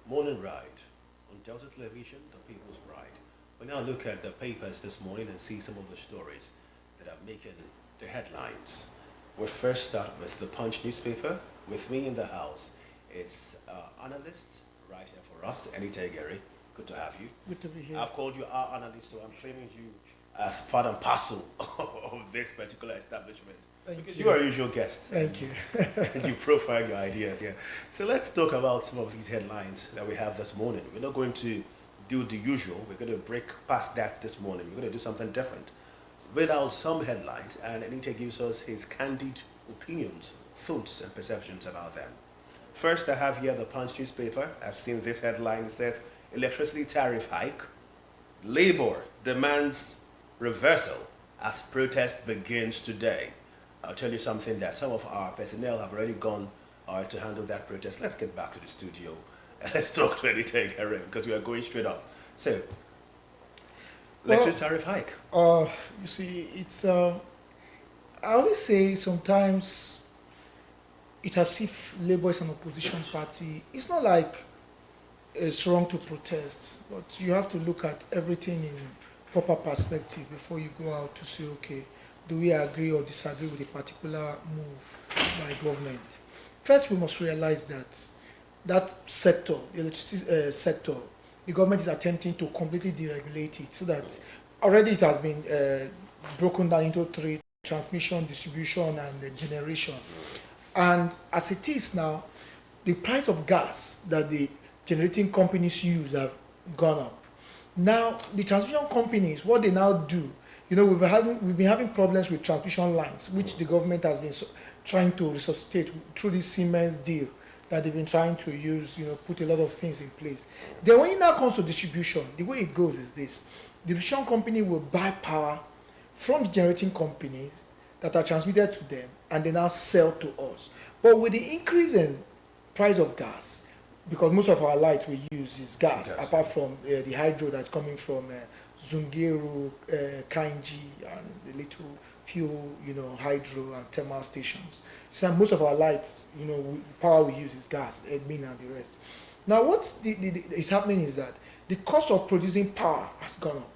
Morning Ride on Delta Television, the People's Ride. We now look at the papers this morning and see some of the stories that are making the headlines. We'll first start with the Punch newspaper. With me in the house is analyst right here for us, Anita Egeri. Good to have you. Good to be here. I've called you our analyst, so I'm claiming you as part and parcel of this particular establishment. Because you are a usual guest. Thank you. And you profile your ideas, yeah. So let's talk about some of these headlines that we have this morning. We're not going to do the usual. We're going to break past that this morning. We're going to do something different. Read out some headlines, and Anita gives us his candid opinions, thoughts, and perceptions about them. First, I have here the Punch newspaper. I've seen this headline. It says, electricity tariff hike. Labour demands reversal as protest begins today. I'll tell you something that some of our personnel have already gone to handle that protest. Let's get back to the studio and let's talk to Anita Egeri because we are going straight up. So, electricity tariff hike. You see, it's, I always say sometimes it as if Labour is an opposition party. It's not like it's wrong to protest, but you have to look at everything in proper perspective before you go out to say, okay, do we agree or disagree with a particular move by government? First, we must realize that that sector, the electricity sector, the government is attempting to completely deregulate it so that already it has been broken down into three: transmission, distribution, and generation. And as it is now, the price of gas that the generating companies use have gone up. Now, the transmission companies, what they now do, you know, we've been having problems with transmission lines, which the government has been trying to resuscitate through this Siemens deal that they've been trying to use, you know, put a lot of things in place. Then when it now comes to distribution, the way it goes is this: the distribution company will buy power from the generating companies that are transmitted to them, and they now sell to us. But with the increase in price of gas, because most of our light we use is gas, apart from the hydro that's coming from Zungeru, Kainji, and the little few, you know, hydro and thermal stations. So most of our lights, you know, power we use is gas, admin and the rest. Now what's is happening is that the cost of producing power has gone up.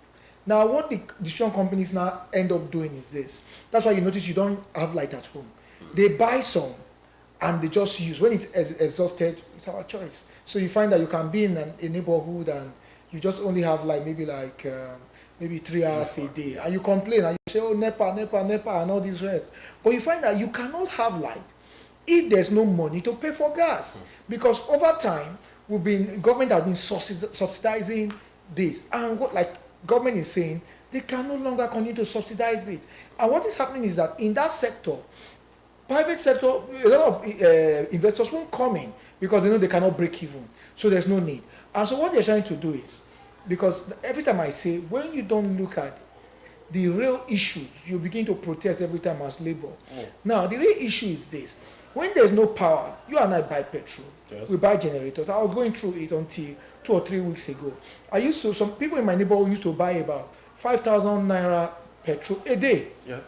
Now what the distribution companies now end up doing is this. That's why you notice you don't have light at home. They buy some and they just use. When it's exhausted, it's our choice. So you find that you can be in a neighborhood and you just only have like maybe 3 hours a day, and you complain and you say, oh, NEPA, and all this rest. But you find that you cannot have light if there's no money to pay for gas, because over time government has been subsidizing this, and what like government is saying, they can no longer continue to subsidize it. And what is happening is that in that sector, private sector, a lot of investors won't come in because they know they cannot break even, so there's no need. And so what they're trying to do is, because every time I say, when you don't look at the real issues, you begin to protest every time as Labour. Now, the real issue is this: when there's no power, you and I buy petrol, we buy generators. I was going through it until 2 or 3 weeks ago. Some people in my neighborhood used to buy about 5,000 naira petrol a day. Yeah.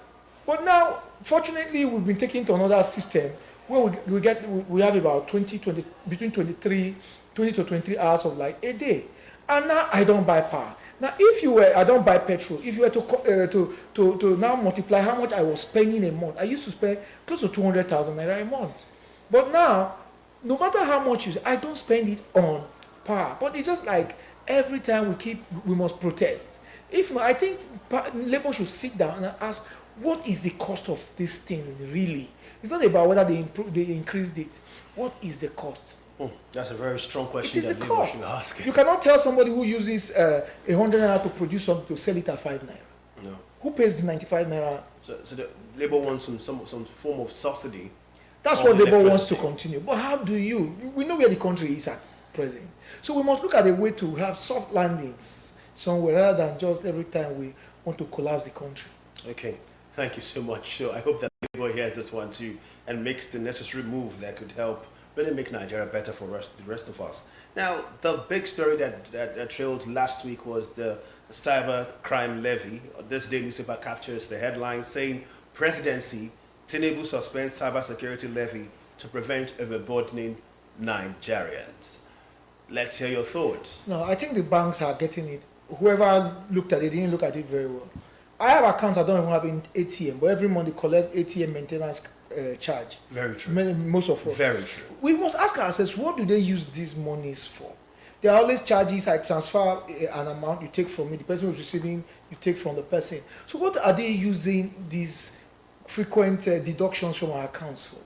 But now, fortunately, we've been taken to another system where we have about between 20 to 23 hours of light a day. And now I don't buy power. Now, I don't buy petrol. If you were to now multiply how much I was spending a month, I used to spend close to 200,000 naira a month. But now, no matter how much I don't spend it on power. But it's just like every time we must protest. I think Labour should sit down and ask, what is the cost of this thing really? It's not about whether they increased it. What is the cost? That's a very strong question. It is the cost. You cannot tell somebody who uses 100 naira to produce something to sell it at 5 naira. No. Who pays the 95 naira? So the Labour wants some form of subsidy. That's what Labour wants to continue. But how do we know where the country is at present. So we must look at a way to have soft landings somewhere rather than just every time we want to collapse the country. Okay. Thank you so much. So I hope that Labour hears this one too and makes the necessary move that could help really make Nigeria better for the rest of us. Now, the big story that trailed last week was the cyber crime levy. This day newspaper captures the headline saying, Presidency, Tinubu suspends cybersecurity levy to prevent overburdening Nigerians. Let's hear your thoughts. No, I think the banks are getting it. Whoever looked at it didn't look at it very well. I have accounts I don't even have in ATM, but every month they collect ATM maintenance charge. Very true. Most of us. Very true. We must ask ourselves, what do they use these monies for? There are always charges. I transfer an amount, you take from me. The person who's receiving, you take from the person. So what are they using these frequent deductions from our accounts for?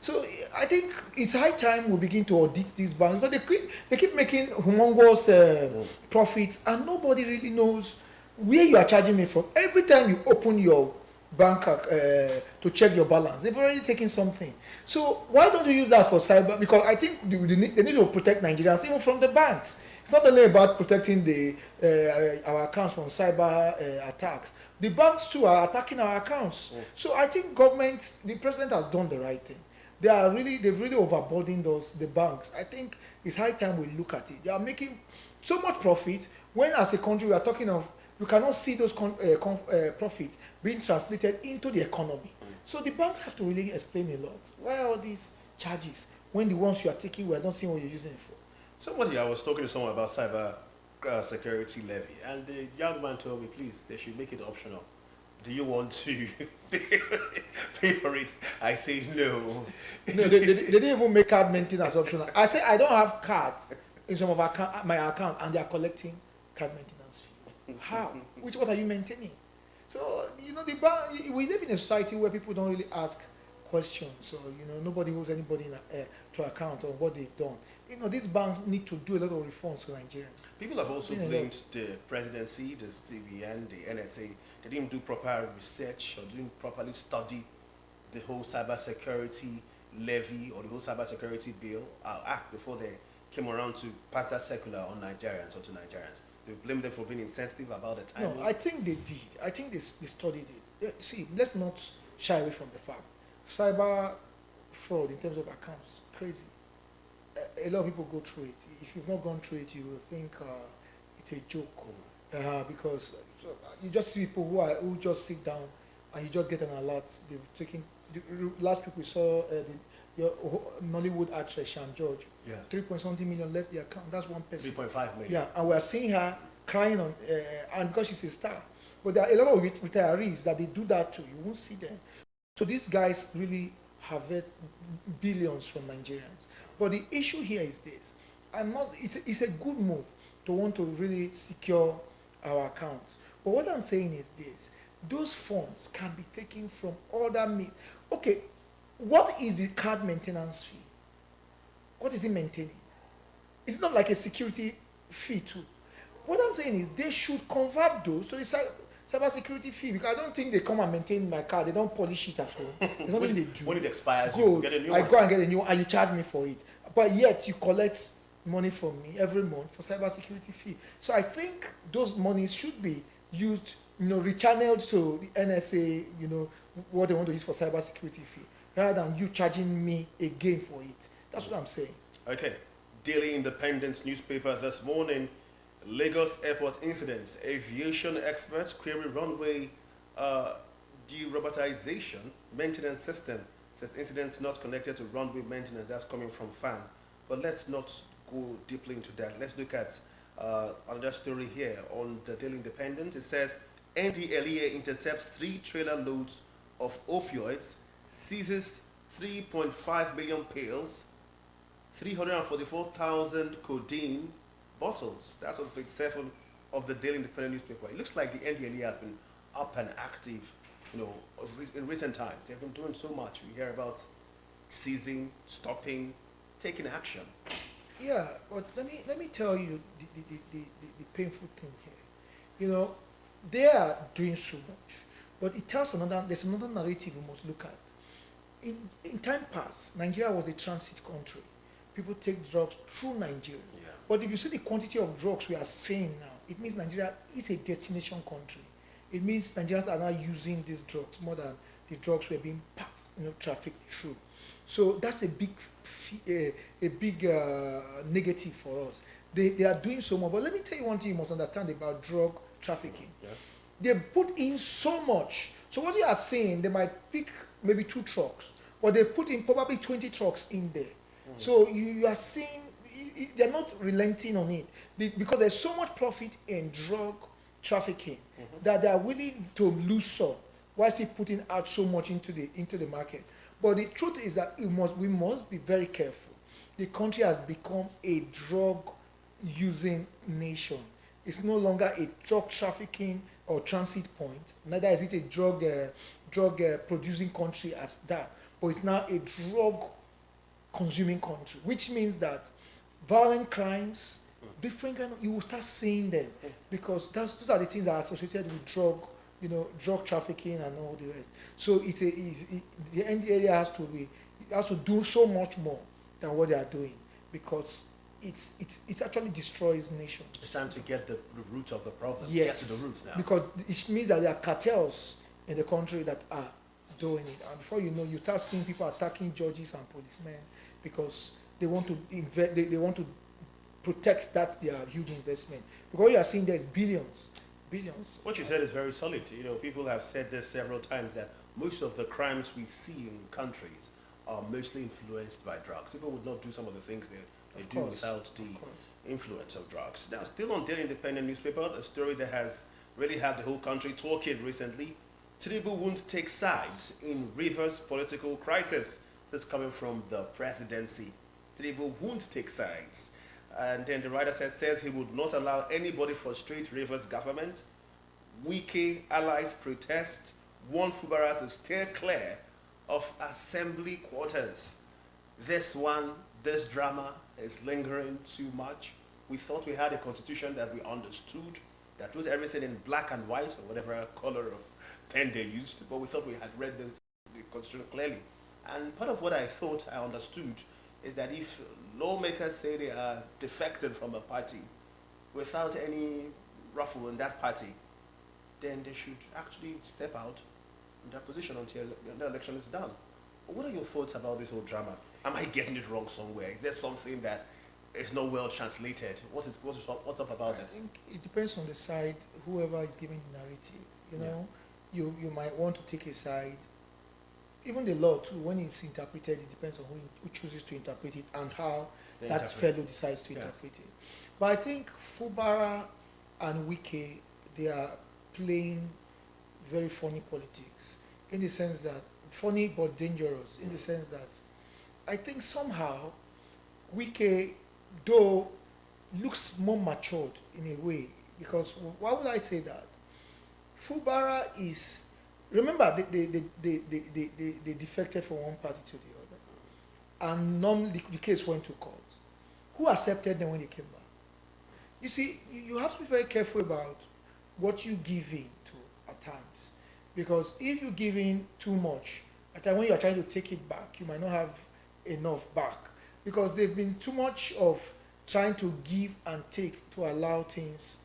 So I think it's high time we begin to audit these banks, but they keep making humongous profits, and nobody really knows where you are charging me from. Every time you open your bank to check your balance, they've already taken something. So why don't you use that for cyber? Because I think they need to protect Nigerians even from the banks. It's not only about protecting our accounts from cyber attacks. The banks too are attacking our accounts. So I think the president has done the right thing. They've really overburdened the banks. I think it's high time we look at it. They are making so much profit when, as a country, we are talking of, you cannot see those profits being translated into the economy. So the banks have to really explain a lot. Why are all these charges when the ones you are taking, we are not seeing what you're using it for? I was talking to someone about cyber security levy, and the young man told me, please, they should make it optional. Do you want to pay for it? I say no. No, they didn't even make card maintenance optional. I say I don't have cards in some of my account, and they are collecting card maintenance fee. How? What are you maintaining? So we live in a society where people don't really ask questions. So nobody holds anybody to account on what they've done. These banks need to do a lot of reforms for Nigerians. People have also blamed the presidency, the CBN, the NSA. They didn't do proper research or didn't properly study the whole cybersecurity levy or the whole cybersecurity bill act before they came around to pass that circular on Nigerians or to Nigerians. They've blamed them for being insensitive about the time. No, I think they did. I think they studied it. See, let's not shy away from the fact. Cyber fraud in terms of accounts, crazy. A lot of people go through it. If you've not gone through it, you will think it's a joke. Because you just see people who just sit down and you just get an alert. They've taken last week we saw your Nollywood actress Sham George. Yeah. 3.something million left the account. That's one person. 3.5 million. Yeah, and we are seeing her crying on, and because she's a star. But there are a lot of retirees that they do that too. You won't see them. So these guys really harvest billions from Nigerians. But the issue here is this. It's a good move to want to really secure our accounts. But what I'm saying is this. Those funds can be taken from other means. Okay, what is the card maintenance fee? What is it maintaining? It's not like a security fee too. What I'm saying is they should convert those to the cyber security fee, because I don't think they come and maintain my card. They don't polish it at home. There's nothing they do. When it expires, you get a new one. I go and get a new one, and you charge me for it. But yet you collect money from me every month for cyber security fee. So I think those monies should be used, rechanneled to the NSA, what they want to use for cyber security fee, rather than you charging me again for it. That's what I'm saying. Okay. Daily Independent newspaper this morning. Lagos Airport incidents. Aviation experts query runway derobotization maintenance system. Says incidents not connected to runway maintenance. That's coming from FAN. But let's not go deeply into that. Let's look at another story here on the Daily Independent. It says NDLEA intercepts 3 trailer loads of opioids, seizes 3.5 million pills, 344,000 codeine bottles. That's on page 7 of the Daily Independent newspaper. It looks like the NDLEA has been up and active, in recent times. They've been doing so much. We hear about seizing, stopping, taking action. Yeah, but let me tell you the painful thing here. They are doing so much, but it tells there's another narrative we must look at. In time past, Nigeria was a transit country. People take drugs through Nigeria. Yeah. But if you see the quantity of drugs we are seeing now, it means Nigeria is a destination country. It means Nigerians are now using these drugs more than the drugs were being trafficked through. So that's a big negative for us. They are doing so much. But let me tell you one thing you must understand about drug trafficking. Yeah. They put in so much. So what you are saying, they might pick maybe 2 trucks, but they've put in probably 20 trucks in there. So you are seeing they're not relenting on it because there's so much profit in drug trafficking that they are willing to lose some while still putting out so much into the market. But the truth is that we must be very careful. The country has become a drug using nation. It's no longer a drug trafficking or transit point. Neither is it a drug producing country as that. But it's now a drug consuming country, which means that violent crimes, different kind of, you will start seeing them because those are the things that are associated with drug trafficking and all the rest. So the NDLEA has to do so much more than what they are doing because it actually destroys nations. It's time to get the root of the problem. Yes, Get to the roots now. because it means that there are cartels in the country that are doing it, and before you know, you start seeing people attacking judges and policemen because they want to they want to protect that their huge investment. Because what you are seeing there is billions. What you said is very solid. People have said this several times that most of the crimes we see in countries are mostly influenced by drugs. People would not do some of the things they do without the influence of drugs. Now, still on Daily Independent newspaper, a story that has really had the whole country talking recently. Tinubu won't take sides in Rivers' political crisis. This coming from the presidency. Tinubu won't take sides. And then the writer says he would not allow anybody frustrate Rivers' government. Wike allies protest, warn Fubara to steer clear of assembly quarters. This drama is lingering too much. We thought we had a constitution that we understood, that was everything in black and white, or whatever color of pen they used, but we thought we had read the constitution clearly. And part of what I thought I understood is that if lawmakers say they are defected from a party without any ruffle in that party, then they should actually step out in that position until the election is done. But what are your thoughts about this whole drama? Am I getting it wrong somewhere? Is there something that is not well translated? What's up about this? I think it depends on the side, whoever is giving the narrative. You might want to take a side. Even the law too, when it's interpreted, it depends on who chooses to interpret it and how that fellow decides to interpret it. But I think Fubara and Wike, they are playing very funny politics, in the sense that, funny but dangerous, in the sense that I think somehow Wike, though, looks more matured in a way, because why would I say that? Fubara is, remember, they defected from one party to the other, and normally the case went to court. Who accepted them when they came back? You see, you have to be very careful about what you give in to at times, because if you give in too much, at times when you are trying to take it back, you might not have enough back, because they've been too much of trying to give and take to allow things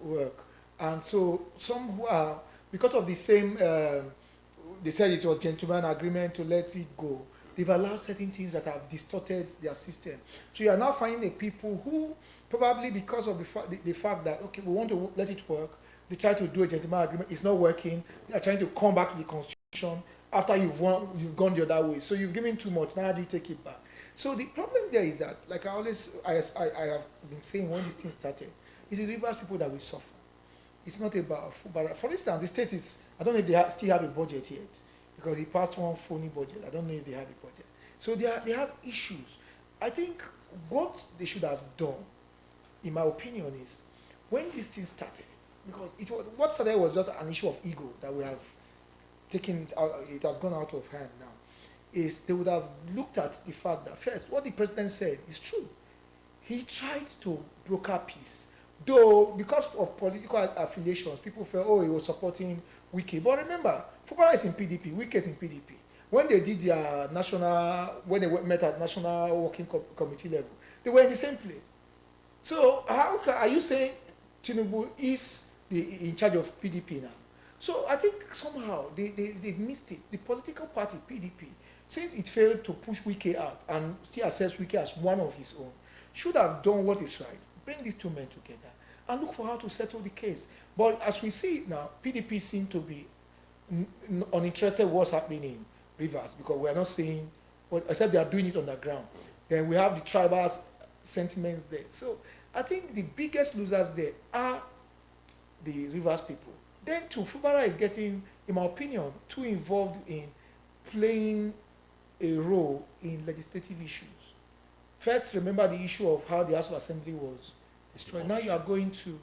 work. And so some who are, because of the same, they said it was gentleman agreement to let it go, they've allowed certain things that have distorted their system. So you are now finding the people who, probably because of the fact that, okay, we want to let it work, they try to do a gentleman agreement, it's not working, they are trying to come back to the constitution after you've gone the other way. So you've given too much, now how do you take it back? So the problem there is that, like I have been saying when this thing started, it is Rivers people that will suffer. It's not about, but for instance, the state is, I don't know if they still have a budget yet, because he passed one phony budget. I don't know if they have a budget. So they have issues. I think what they should have done, in my opinion, is when this thing started, because what started was just an issue of ego that we have taken it out, it has gone out of hand now, is they would have looked at the fact that first, what the president said is true. He tried to broker peace. Though, because of political affiliations, people felt, oh, he was supporting Wike. But remember, Fubara is in PDP, Wike is in PDP. When they did their when they met at national working committee level, they were in the same place. So are you saying Tinubu is in charge of PDP now? So I think somehow they missed it. The political party, PDP, since it failed to push Wike out and still assess Wike as one of his own, should have done what is right. Bring these two men together and look for how to settle the case. But as we see it now, PDP seem to be uninterested in what's happening in Rivers, because we are not seeing, except they are doing it on the ground. Then we have the tribals sentiments there. So I think the biggest losers there are the Rivers people. Then too, Fubara is getting, in my opinion, too involved in playing a role in legislative issues. First, remember the issue of how the House of Assembly was destroyed. Now you are going to,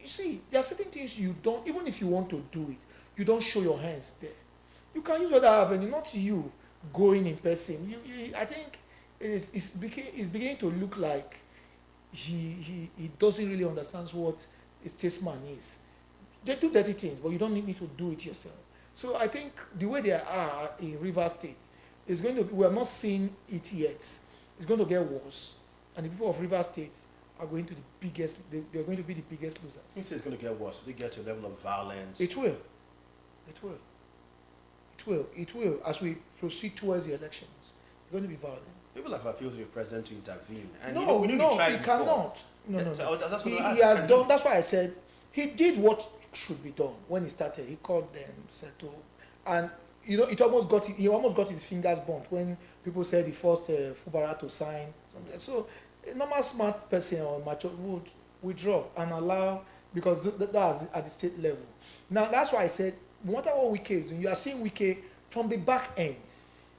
you see, there are certain things you don't, even if you want to do it, you don't show your hands there. You can use other avenue, not you going in person. I think it's beginning to look like he doesn't really understand what a statesman is. They do dirty things, but you don't need to do it yourself. So I think the way they are in Rivers State is going to be, we are not seeing it yet. It's going to get worse. And the people of Rivers State are going to they're going to be the biggest losers. You say it's going to get worse. Will they get to a level of violence? It will. It will. It will. It will. As we proceed towards the elections, it's going to be violent. People have appealed to the president to intervene. And No, he no, tried he before. cannot. No, no, So no. that's what He I asked. has Can done. That's why I said he did what should be done when he started. He called them, settled, and he almost got his fingers burnt when people said he forced Fubara to sign something. So a normal smart person or mature would withdraw and allow, because that's at the state level. Now that's why I said, no matter what Wike is doing, you are seeing Wike from the back end.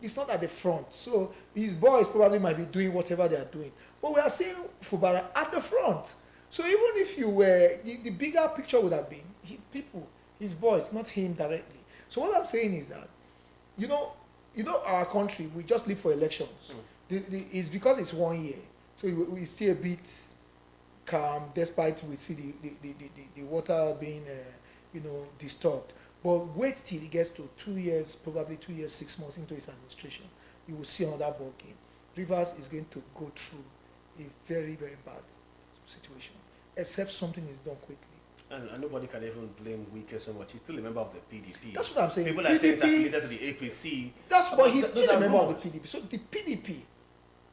It's not at the front. So his boys probably might be doing whatever they are doing. But we are seeing Fubara at the front. So even if you were, the bigger picture would have been his people, his boys, not him directly. So what I'm saying is that, our country, we just live for elections. It's because it's 1 year. So we still a bit calm, despite we see the water being, disturbed. But wait till it gets to 2 years, probably 2 years, 6 months into his administration, you will see another ball game. Rivers is going to go through a very, very bad situation, except something is done quickly. And nobody can even blame Wike so much. He's still a member of the PDP. That's what I'm saying. People are saying he's affiliated to the APC. That's why he's Those still a are member of rumors. the PDP. So the PDP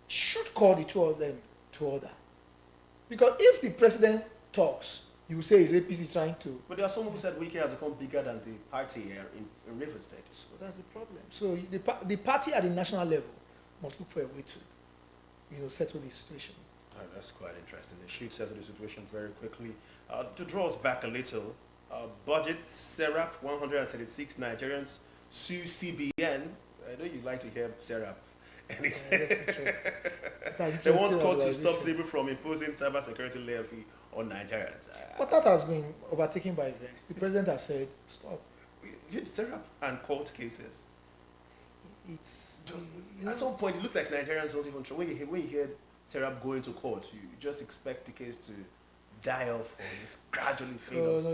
should call the two of them to order. Because if the president talks, you will say is APC trying to. But there are some who said Wike has become bigger than the party here in Rivers State. So that's the problem. So the party at the national level must look for a way to, settle the situation. That's quite interesting. They should settle the situation very quickly. To draw us back a little, budget SERAP, 136 Nigerians sue CBN. I know you'd like to hear SERAP. They want court to stop Tinubu from imposing cybersecurity levy on Nigerians. But that has been overtaken by events. The president has said, stop. SERAP and court cases. It's At some point, it looks like Nigerians don't even try. When you hear SERAP going to court, you just expect the case to die off or just gradually fade off. No,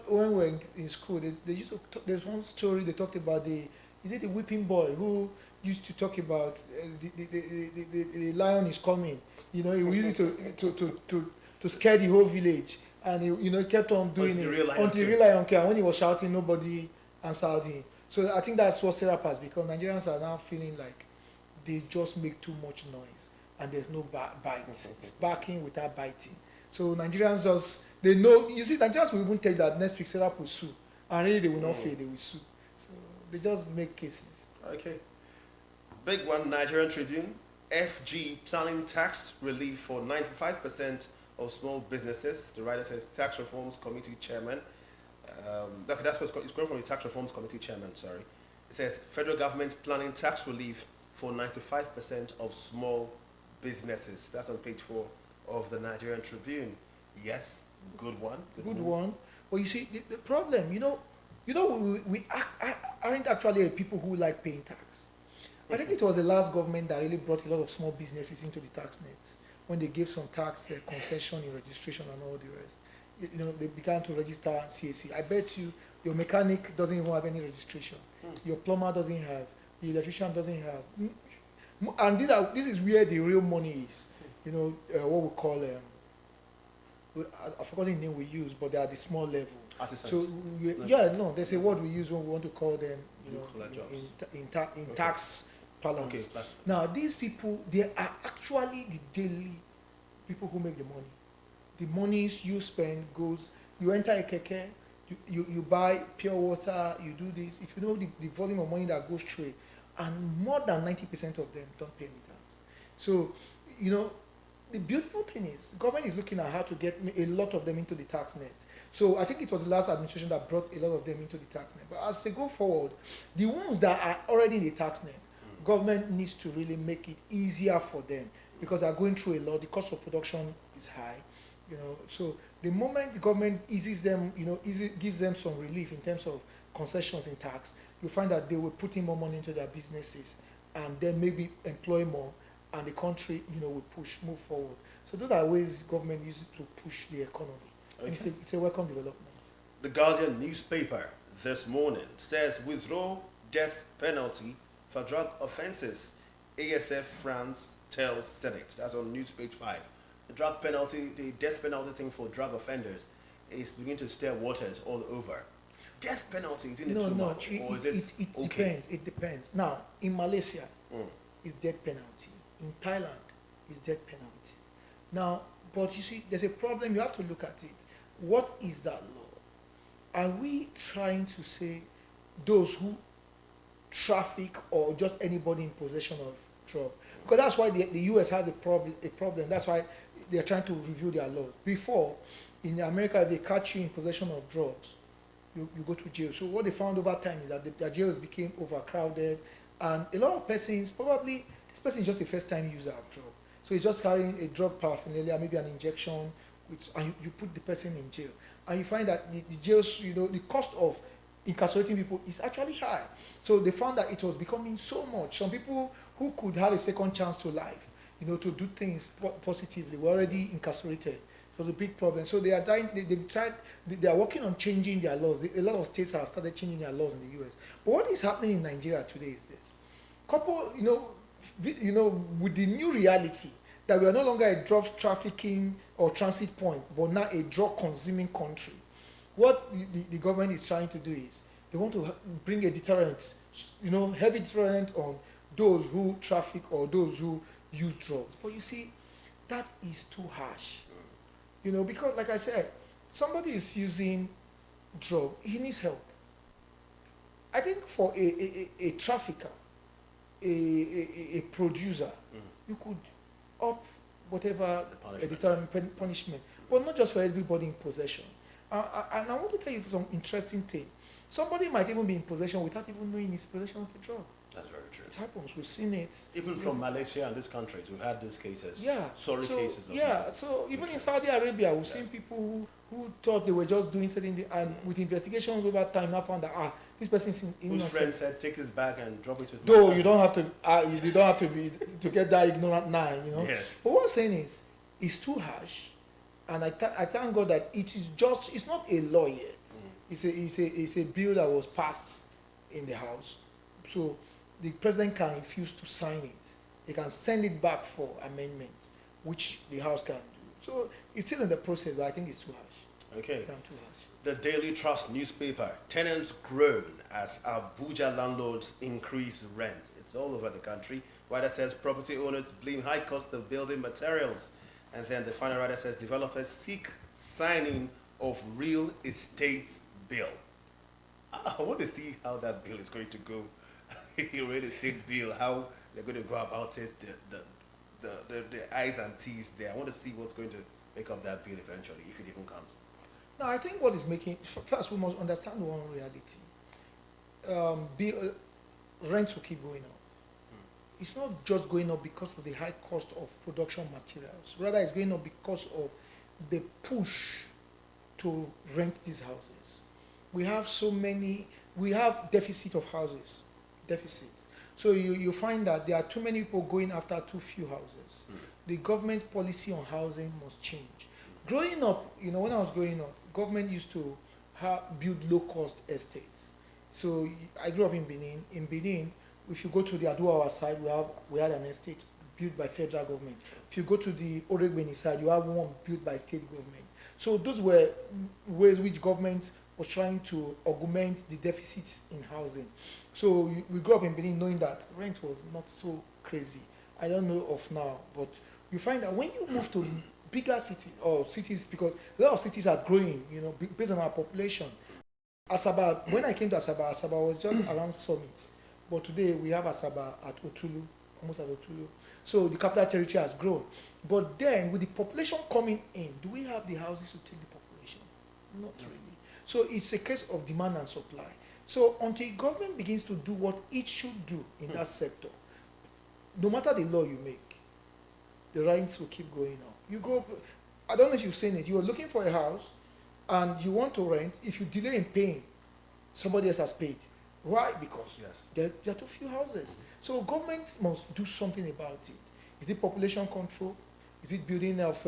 when we were in school, they used to there's one story they talked about the whipping boy who used to talk about the lion is coming. He used to scare the whole village, and he kept on doing it until the real lion came. And when he was shouting, nobody answered him. So I think that's what SERAP has become. Nigerians are now feeling like they just make too much noise and there's no bite. It's barking without biting. So Nigerians they know, Nigerians will even tell you that next week SERAP will sue. And really they will not fail, they will sue. So they just make cases. Okay. Big one, Nigerian Tribune. FG planning tax relief for 95% of small businesses. The writer says Tax Reforms Committee Chairman. That's what it's going from the Tax Reforms Committee Chairman, sorry. It says federal government planning tax relief for 95% of small businesses. That's on page 4 of the Nigerian Tribune. Yes, good one. Good one. But you see, the problem, we aren't actually people who like paying tax. I think it was the last government that really brought a lot of small businesses into the tax nets when they gave some tax concession in registration and all the rest. They began to register CAC. I bet you your mechanic doesn't even have any registration. Your plumber doesn't have. The electrician doesn't have. And this is where the real money is. What we call I forgot the name we use, but they are at the small level. Artisans. So there's a word we use when we want to call them, in tax parlance. Okay, now these people, they are actually the daily people who make the money. The monies you spend goes. You enter a keke, you buy pure water, you do this. If you know the volume of money that goes through it, and more than 90% of them don't pay any tax. So the beautiful thing is, government is looking at how to get a lot of them into the tax net. So I think it was the last administration that brought a lot of them into the tax net. But as they go forward, the ones that are already in the tax net, government needs to really make it easier for them because they're going through a lot. The cost of production is high, So the moment the government eases them, gives them some relief in terms of concessions in tax, you find that they will put in more money into their businesses and then maybe employ more, and the country, will move forward. So those are ways government uses to push the economy. Okay. And it's a welcome development. The Guardian newspaper this morning says withdraw death penalty for drug offences. ASF France tells Senate. That's on news page 5. The drug penalty, the death penalty thing for drug offenders is beginning to stir waters all over. Death penalty, isn't it too much? Or is it okay? Depends. It depends. Now, in Malaysia, it's death penalty. In Thailand, it's death penalty. Now, but you see, there's a problem. You have to look at it. What is that law? Are we trying to say those who traffic or just anybody in possession of drug? Because that's why the US has a problem. That's why they're trying to review their laws. Before, in America, they catch you in possession of drugs, you go to jail. So what they found over time is that their jails became overcrowded, and a lot of persons, probably this person is just a first-time user of drug. So he's just carrying a drug paraphernalia, maybe an injection, and you put the person in jail. And you find that the jails, the cost of incarcerating people is actually high. So they found that it was becoming so much. Some people who could have a second chance to life, to do things positively, were already incarcerated. It was a big problem. So they are working on changing their laws. A lot of states have started changing their laws in the US. But what is happening in Nigeria today is this. With the new reality that we are no longer a drug trafficking or transit point, but now a drug consuming country, what the government is trying to do is they want to bring a deterrent, heavy deterrent on those who traffic or those who use drugs. But you see, that is too harsh. Because like I said, somebody is using drug, he needs help. I think for a trafficker, a producer, you could up whatever a deterrent punishment, but not just for everybody in possession. And I want to tell you some interesting thing. Somebody might even be in possession without even knowing he's in possession of a drug. That's very true. It happens. We've seen it. Even from Malaysia and these countries, we've had these cases. Yeah. Cases. So even in Saudi Arabia, we've seen people who thought they were just doing certain things, and with investigations over time, now found that this person is innocent. Whose friend said, take his bag and drop it to. Though you don't have to be to get that ignorant now, Yes. But what I'm saying is, it's too harsh, and I thank God that it's not a law yet. It's a bill that was passed in the House, so the president can refuse to sign it. They can send it back for amendment, which the House can do. So it's still in the process, but I think it's too harsh. Okay. Too harsh. The Daily Trust newspaper, tenants groan as Abuja landlords increase rent. It's all over the country. Writer says property owners blame high cost of building materials. And then the final writer says developers seek signing of real estate bill. I want to see how that bill is going to go. Real estate bill, how they're going to go about it, the I's and T's there. I want to see what's going to make up that bill eventually, if it even comes. Now, I think what is making, first we must understand one reality. Rents will keep going up. It's not just going up because of the high cost of production materials. Rather, it's going up because of the push to rent these houses. We have deficit of houses. So you find that there are too many people going after too few houses. The government's policy on housing must change. Growing up, when I was growing up, government used to build low-cost estates. So I grew up in Benin. In Benin, if you go to the Aduawa side, we had an estate built by federal government. If you go to the Oregbeni side, you have one built by state government. So those were ways which government was trying to augment the deficits in housing. So we grew up in Benin knowing that rent was not so crazy. I don't know of now, but you find that when you move to bigger cities, because a lot of cities are growing, based on our population. Asaba, when I came to Asaba was just around Summit. But today we have Asaba at Otulu, almost at Otulu. So the capital territory has grown. But then, with the population coming in, do we have the houses to take the population? Not really. So it's a case of demand and supply. So until government begins to do what it should do in that sector, no matter the law you make, the rents will keep going on. You go, I don't know if you've seen it, you are looking for a house and you want to rent. If you delay in paying, somebody else has paid. Why? Because there are too few houses. So government must do something about it. Is it population control? Is it building of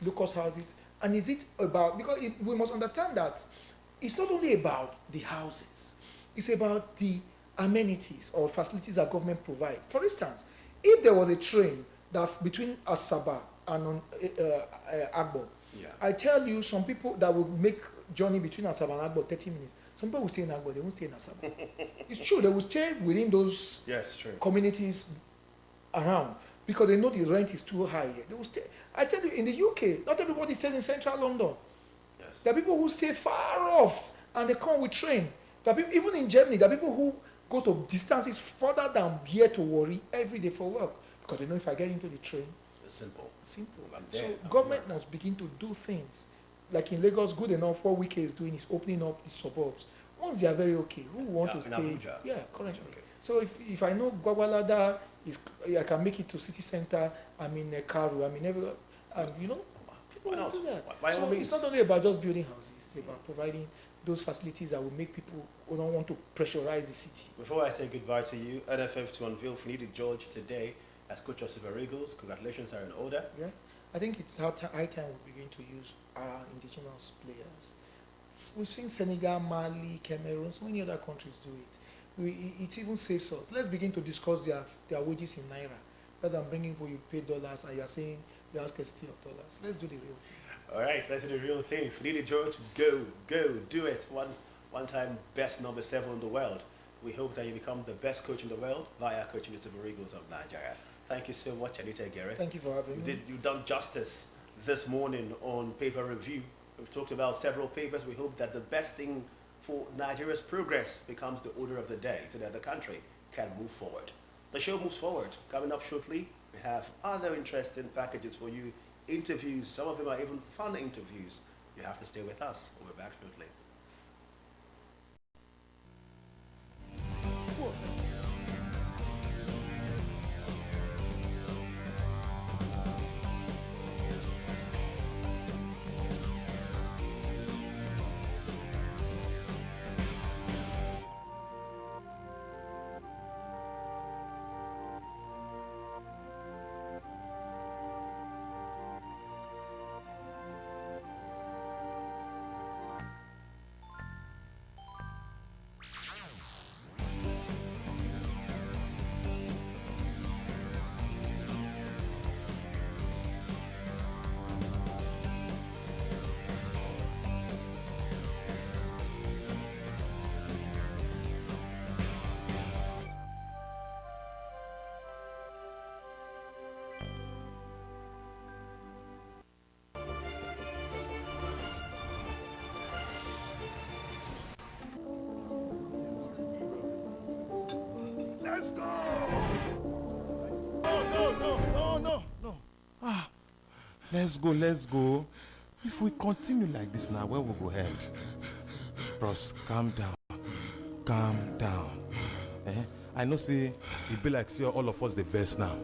low-cost houses? And is it about, because we must understand that it's not only about the houses, it's about the amenities or facilities that government provide. For instance, if there was a train that between Asaba and Agbo, I tell you, some people that will make journey between Asaba and Agbo 30 minutes, some people will stay in Agbo, they won't stay in Asaba. It's true, they will stay within those communities around because they know the rent is too high here. They will stay. I tell you, in the UK, not everybody stays in central London. There are people who stay far off and they come with train. There are people, even in Germany, there are people who go to distances further than here to worry every day for work because they know if I get into the train, it's simple. So government must begin to do things. Like in Lagos, good enough, what Wike is doing is opening up the suburbs. Once they are very okay, who want to stay? Abuja. Yeah, correct. Okay. So if I know Gwagwalada is, I can make it to city center, I'm in Karu, I'm in everywhere, and you know, people will do that. By so it's not only about just building houses, it's about providing those facilities that will make people who don't want to pressurize the city. Before I say goodbye to you, NFF to unveil Finidi George today as coach of Super Eagles. Congratulations are in order. Yeah, I think it's high time we begin to use our indigenous players. We've seen Senegal, Mali, Cameroon, so many other countries do it. It even saves us. Let's begin to discuss their wages in Naira rather than bringing people you pay dollars and you're saying you have scarcity of dollars. Let's do the real thing. All right, let's do the real thing. Finidi George, go, do it. One-time best number 7 in the world. We hope that you become the best coach in the world via coaching the Super Eagles of Nigeria. Thank you so much, Anita Aguirre. Thank you for having me. You've done justice this morning on paper review. We've talked about several papers. We hope that the best thing for Nigeria's progress becomes the order of the day so that the country can move forward. The show moves forward. Coming up shortly, we have other interesting packages for you. Interviews, some of them are even fun interviews. You have to stay with us. We'll be back shortly. Let's go! No. Let's go. If we continue like this now, where we go head? Bros, calm down. I know say, it be like see all of us the verse now.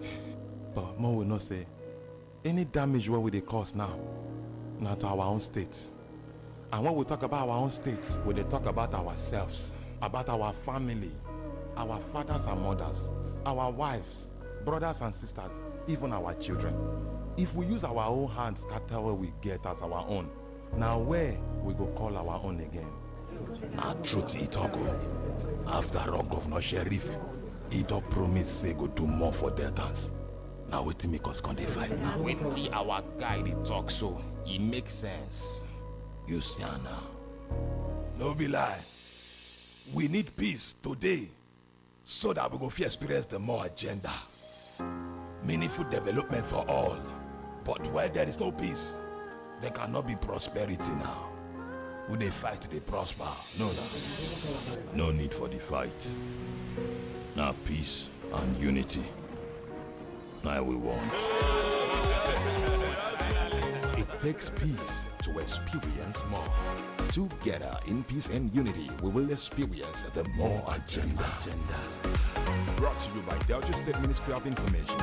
But more will not say, any damage what we they cause now, not to our own state. And when we talk about our own state, we they talk about ourselves, about our family, our fathers and mothers, our wives, brothers and sisters, even our children. If we use our own hands, scatter what we get as our own, now where we go call our own again? Now truth it talk. After all, Governor Sheriff, he don't promise say go do more for Deltans. Now wait till make us come dey fight now. When see our guy they talk so, it makes sense. You see now. No be lie. We need peace today so that we go fit experience the more agenda. Meaningful development for all. But where there is no peace, there cannot be prosperity now. When they fight, they prosper. No need for the fight. Now peace and unity. Now we want. It takes peace to experience more. Together in peace and unity, we will experience the more agenda. Brought to you by Delta State Ministry of Information.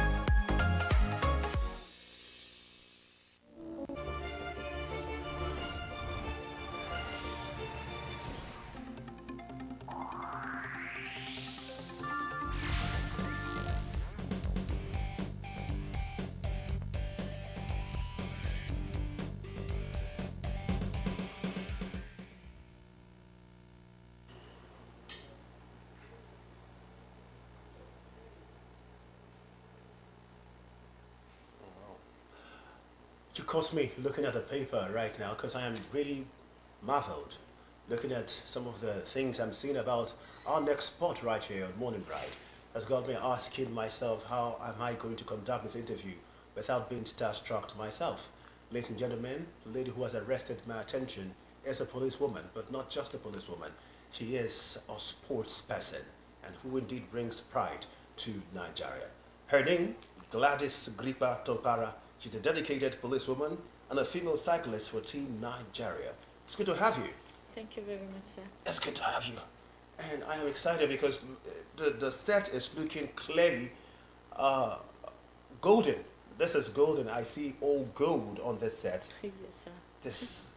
You caught me looking at the paper right now because I am really marveled looking at some of the things I'm seeing about our next spot right here on Morning Bride. Has got me asking myself, how am I going to conduct this interview without being starstruck myself? Ladies and gentlemen, the lady who has arrested my attention is a policewoman, but not just a policewoman. She is a sports person and who indeed brings pride to Nigeria. Her name, Gladys Gripa Tompara. She's a dedicated policewoman and a female cyclist for Team Nigeria. It's good to have you. Thank you very much, sir. It's good to have you. And I am excited because the set is looking clearly golden. This is golden. I see all gold on this set. Yes, sir.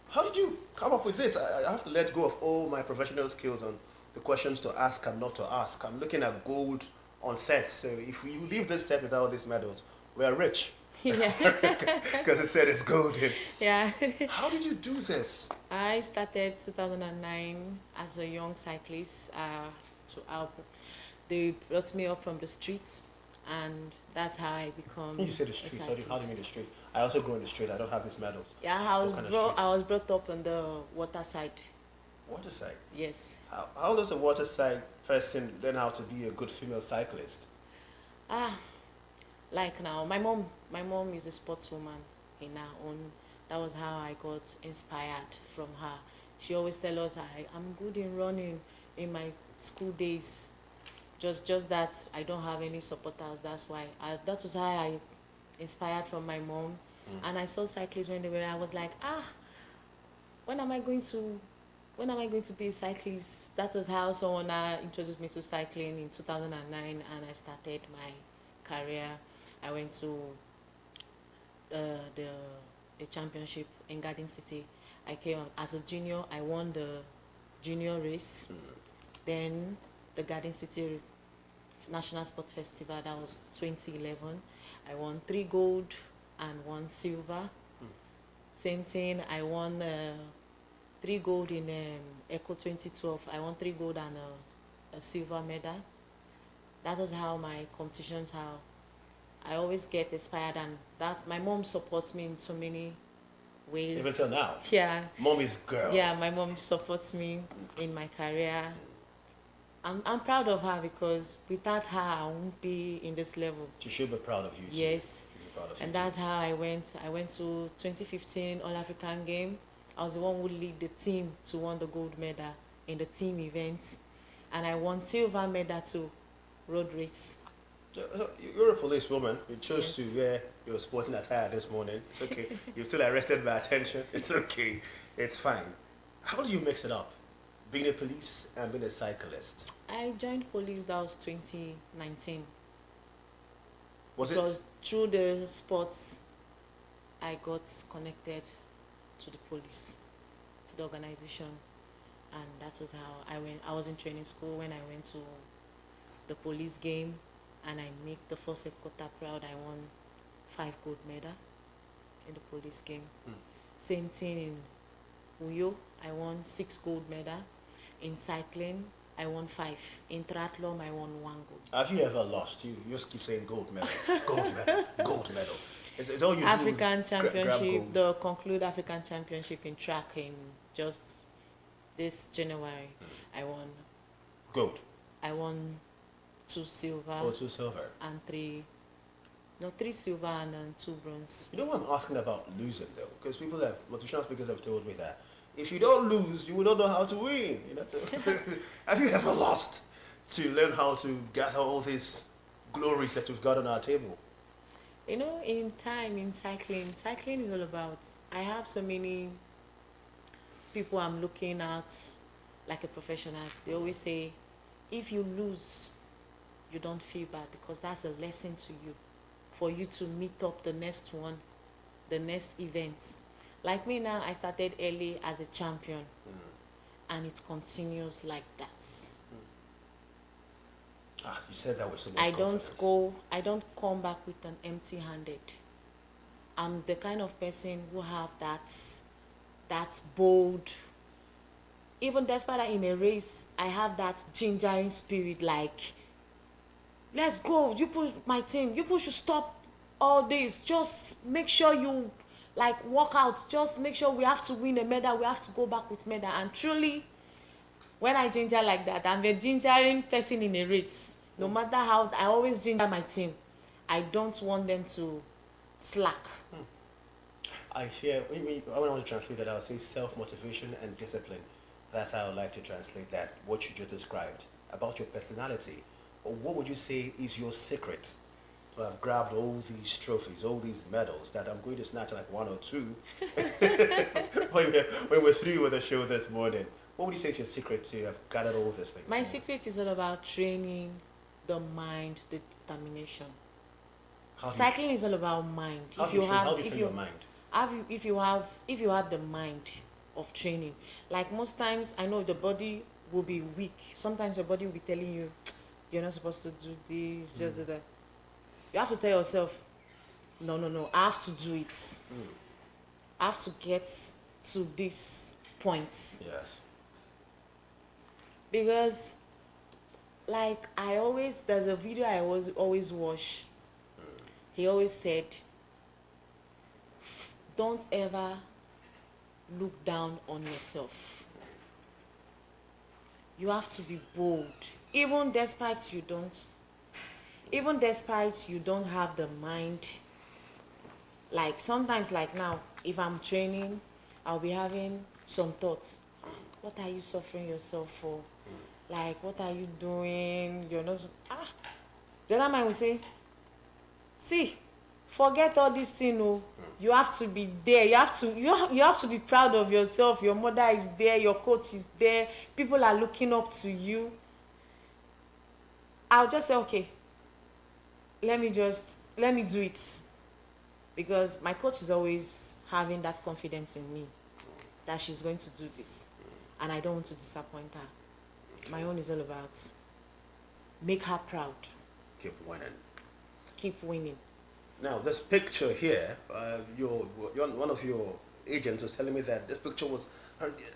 How did you come up with this? I have to let go of all my professional skills on the questions to ask and not to ask. I'm looking at gold on set. So if you leave this set without these medals, we're rich. Yeah. Because the set is golden. Yeah. How did you do this? I started 2009 as a young cyclist. They brought me up from the streets, and that's how I become. You said the streets. How do you mean the street? I also grew in the street. I don't have these medals. Yeah, I was brought up on the water side. Water side? Yes. How does a water side person learn how to be a good female cyclist? Like now, my mom is a sportswoman in her own. That was how I got inspired from her. She always tell us I'm good in running in my school days. Just that I don't have any supporters. That's why that was how I inspired from my mom. And I saw cyclists when they were. I was like, when am I going to be a cyclist? That was how someone introduced me to cycling in 2009, and I started my career. I went to a championship in Garden City. I came as a junior. I won the junior race. Then the Garden City National Sports Festival, that was 2011. I won 3 gold and 1 silver. Same thing, I won 3 gold in Echo 2012. I won 3 gold and a silver medal. That was how my competitions, how I always get inspired, and that's my mom supports me in so many ways. Even till now? Yeah. Mom is girl. Yeah, my mom supports me in my career. I'm proud of her because without her, I won't be in this level. She should be proud of you too. Yes. And that's how I went to 2015 All-African Game. I was the one who led the team to win the gold medal in the team events. And I won silver medal to road race. You're a policewoman. You chose to wear your sporting attire this morning. It's okay. You've still arrested my attention. It's okay. It's fine. How do you mix it up? Being a police and being a cyclist? I joined police, that was 2019. It was through the sports I got connected to the police, to the organization. And that was how I was in training school when I went to the police game. And I make the first headquarter proud. I won 5 gold medal in the police game. Same thing in Uyo, I won 6 gold medal. In cycling, I won 5. In triathlon, I won 1 gold. Have you ever lost? You just keep saying gold medal, gold medal, gold medal. It's all you African do. Championship, the conclude African Championship in track in just this January. I won gold. I won 2 silver. Oh, 2 silver. And 3 silver and 2 bronze. You know what I'm asking about losing though? Because motivational speakers have told me that if you don't lose, you will not know how to win. You know, so have you ever lost to learn how to gather all these glories that you've got on our table? You know, in cycling is all about, I have so many people I'm looking at like a professional. They always say, if you lose, you don't feel bad because that's a lesson to you for you to meet up the next one, the next event. Like me now, I started early as a champion and it continues like that. You said that with so much confidence. I don't come back with an empty-handed. I'm the kind of person who have that bold, even despite that in a race, I have that gingering spirit, like, let's go, you push my team, you push, you stop all this, just make sure you like work out, just make sure we have to win a medal, we have to go back with medal. And truly, when I ginger like that, I'm a gingering person in a race. No matter how, I always ginger my team. I don't want them to slack. I hear, when I want to translate that, I would say self-motivation and discipline. That's how I like to translate that, what you just described about your personality. Or what would you say is your secret to have grabbed all these trophies, all these medals that I'm going to snatch like one or two when we're through with the show this morning? What would you say is your secret to have gathered all these things? My secret is all about training, the mind, the determination. Cycling is all about mind. How do you train your mind? If you have the mind of training, like most times I know the body will be weak. Sometimes your body will be telling you you're not supposed to do this, just that. You have to tell yourself, no, I have to do it. I have to get to this point. Yes. Because like there's a video I always watch. He always said, don't ever look down on yourself. You have to be bold, even despite you don't have the mind. Like sometimes, like now, if I'm training, I'll be having some thoughts. What are you suffering yourself for? Like, what are you doing? You're not. The other man will say, see, forget all this thing. Oh, you have to be there. You have to be proud of yourself. Your mother is there. Your coach is there. People are looking up to you. I'll just say, okay, let me do it, because my coach is always having that confidence in me that she's going to do this, and I don't want to disappoint her. My own is all about make her proud. Keep winning. Keep winning. Now, this picture here, one of your agents was telling me that this picture was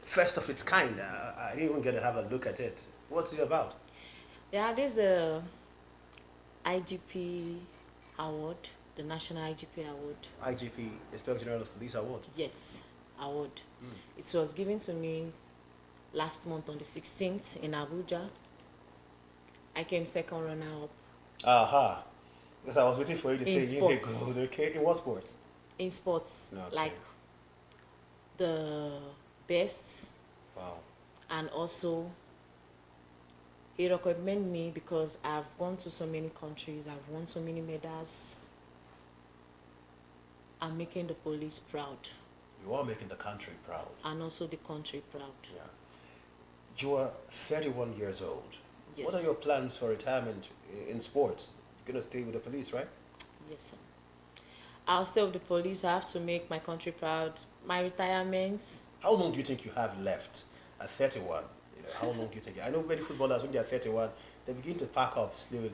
first of its kind. I didn't even get to have a look at it. What's it about? Yeah, this is the IGP award, the National IGP award. IGP, Inspector General of Police Award? Yes, award. It was given to me last month on the 16th in Abuja. I came second runner-up. Aha. Because I was waiting for you to say sports. You gold. Okay, in what sports? In sports, Okay. like the best. Wow. And also, he recommended me because I've gone to so many countries, I've won so many medals. I'm making the police proud. You are making the country proud. And also the country proud. Yeah. You are 31 years old. Yes. What are your plans for retirement in sports? You're going to stay with the police, right? Yes, sir. I'll stay with the police. I have to make my country proud. My retirement. How long do you think you have left at 31? How long do you think? I know many footballers, when they're 31, they begin to pack up slowly.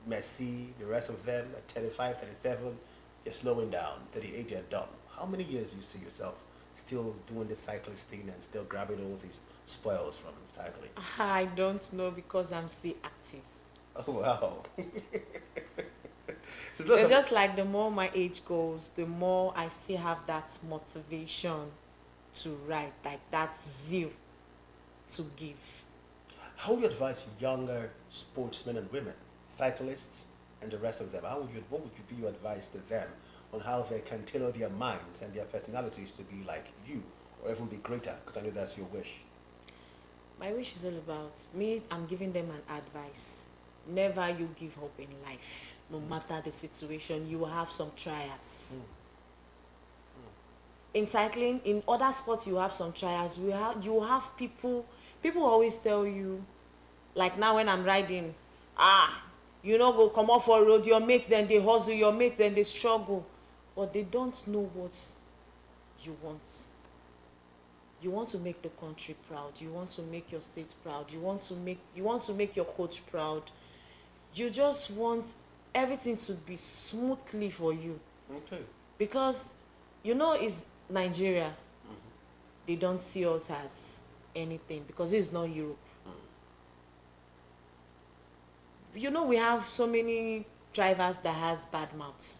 Messi, the rest of them, at 35, 37, you're slowing down. 38, you're done. How many years do you see yourself still doing the cyclist thing and still grabbing all these spoils from cycling? I don't know, because I'm still active. Oh, wow. It's just like the more my age goes, the more I still have that motivation to ride, like that zeal to give. How would you advise younger sportsmen and women, cyclists and the rest of them? What would be your advice to them on how they can tailor their minds and their personalities to be like you, or even be greater? Because I know that's your wish. My wish is all about me. I'm giving them an advice. never you give up in life. No matter the situation, you will have some trials. In cycling, in other sports, you have some trials. You have people always tell you, like now when I'm riding, you know, go come off for road, your mates then they hustle, your mates then they struggle. But they don't know what you want. You want to make the country proud. You want to make your state proud. You want to make your coach proud. You just want everything to be smoothly for you. Okay. Because, you know, it's Nigeria. They don't see us as anything because it's not Europe. You know, we have so many drivers that has bad mouths.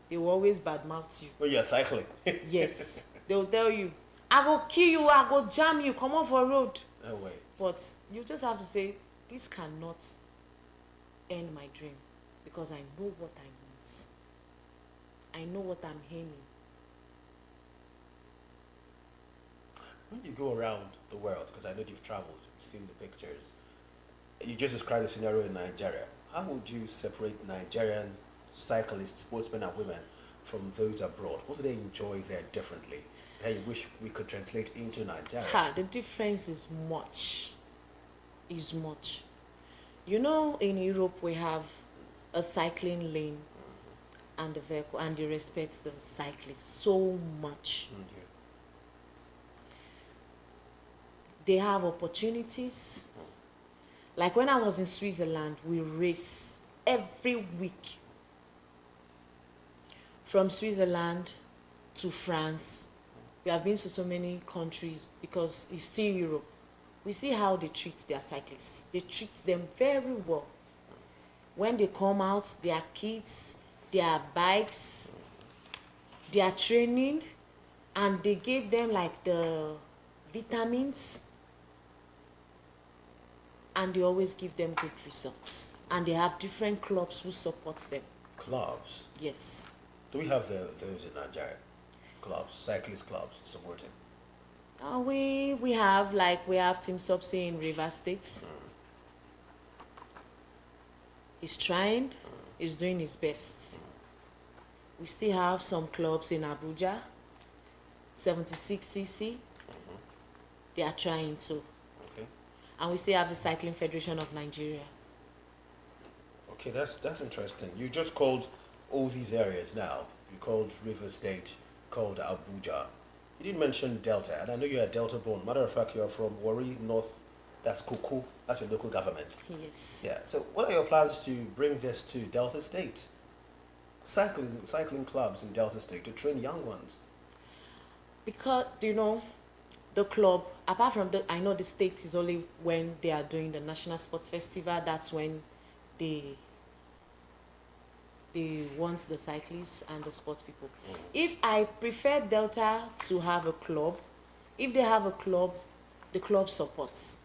They will always bad mouth you. When you're cycling. Yes. They will tell you, I will kill you, I will jam you, come on for road. No way. But you just have to say, this cannot end my dream because I know what I want. I know what I'm aiming. When you go around the world, because I know you've traveled, you've seen the pictures, you just described the scenario in Nigeria. How would you separate Nigerian cyclists, sportsmen and women, from those abroad? What do they enjoy there differently that you wish we could translate into Nigeria? The difference is much. You know, in Europe we have a cycling lane and the vehicle, and they respect the cyclists so much. They have opportunities. Like when I was in Switzerland, we race every week. From Switzerland to France. We have been to so many countries because it's still Europe. We see how they treat their cyclists. They treat them very well. When they come out, their kits, their bikes, their training, and they give them like the vitamins, and they always give them good results. And they have different clubs who support them. Clubs? Yes. Do we have those in Nigeria? Clubs, cyclist clubs supporting? We have Team Subsea in Rivers State. He's trying, he's doing his best. We still have some clubs in Abuja, 76cc. They are trying to. Okay. And we still have the Cycling Federation of Nigeria. Okay, that's interesting. You just called all these areas now. You called Rivers State, called Abuja. You didn't mention Delta, and I know you're a Delta born. Matter of fact, you're from Warri North, that's Kuku, that's your local government. Yes. Yeah, so what are your plans to bring this to Delta State? Cycling clubs in Delta State to train young ones. Because, you know, the club, apart from I know the states is only when they are doing the National Sports Festival, that's when they want the cyclists and the sports people. If I prefer Delta to have a club, if they have a club, the club supports.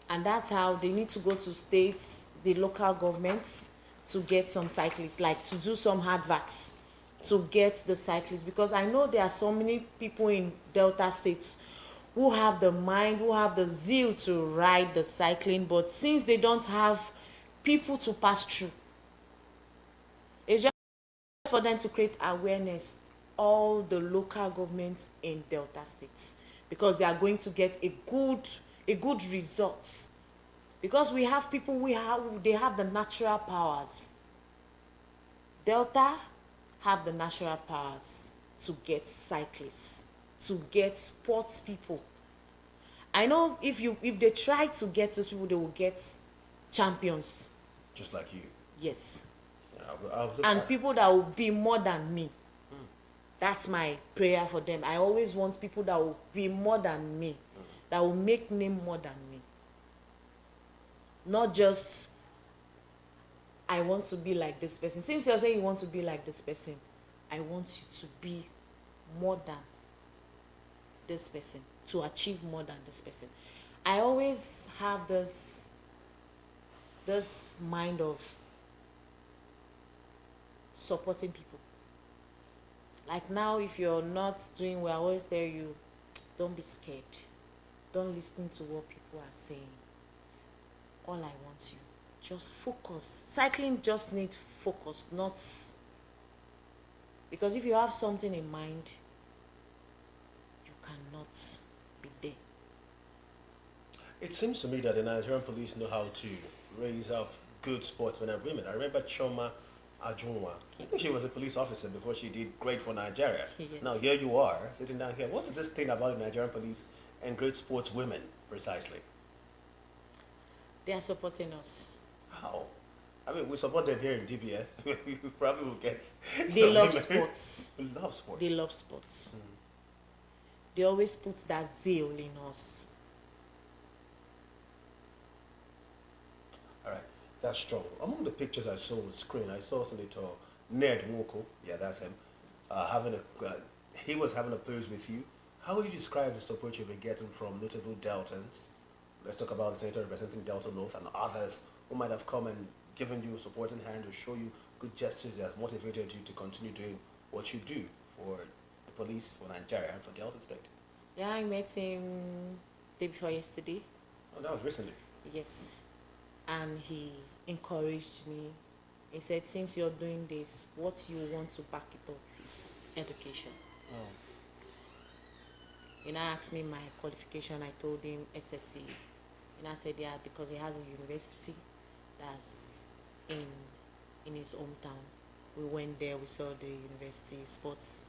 And that's how they need to go to states, the local governments, to get some cyclists, like to do some adverts to get the cyclists. Because I know there are so many people in Delta states who have the mind, who have the zeal to ride the cycling, but since they don't have people to pass through, it's just for them to create awareness, all the local governments in Delta states, because they are going to get a good result. Because we have people, they have the natural powers. Delta have the natural powers to get cyclists, to get sports people. I know if they try to get those people, they will get champions. Just like you. Yes. Yeah, and people that will be more than me. That's my prayer for them. I always want people that will be more than me, that will make name more than me. Not just, I want to be like this person. Since you're saying you want to be like this person, I want you to be more than this person, to achieve more than this person. I always have this mind of supporting people. Like now, if you're not doing well, I always tell you, don't be scared. Don't listen to what people are saying. all I want you, just focus. Cycling just need focus, not, because if you have something in mind, you cannot be there. It seems to me that the Nigerian police know how to raise up good sportsmen and women. I remember Choma Ajunwa. I think she was a police officer before she did great for Nigeria. Yes. Now here you are, sitting down here. What's this thing about the Nigerian police and great sports women, precisely? They are supporting us. How? I mean, we support them here in DBS. We probably will get They some love women. sports. We love sports. They love sports. They always put that zeal in us. All right, that's strong. Among the pictures I saw on screen, I saw somebody tall, Ned Nwoko. Yeah, that's him. He was having a pose with you. How would you describe the support you've been getting from notable Deltans? Let's talk about the senator representing Delta North and others who might have come and given you a supporting hand to show you good gestures that have motivated you to continue doing what you do for the police, for Nigeria, and for Delta State. Yeah, I met him day before yesterday. Oh, that was recently. Yes. And he encouraged me. He said, since you're doing this, what you want to back it up is education. Oh. When I asked me my qualification, I told him SSC. And I said, yeah, because he has a university that's in his hometown. We went there, we saw the university, Sports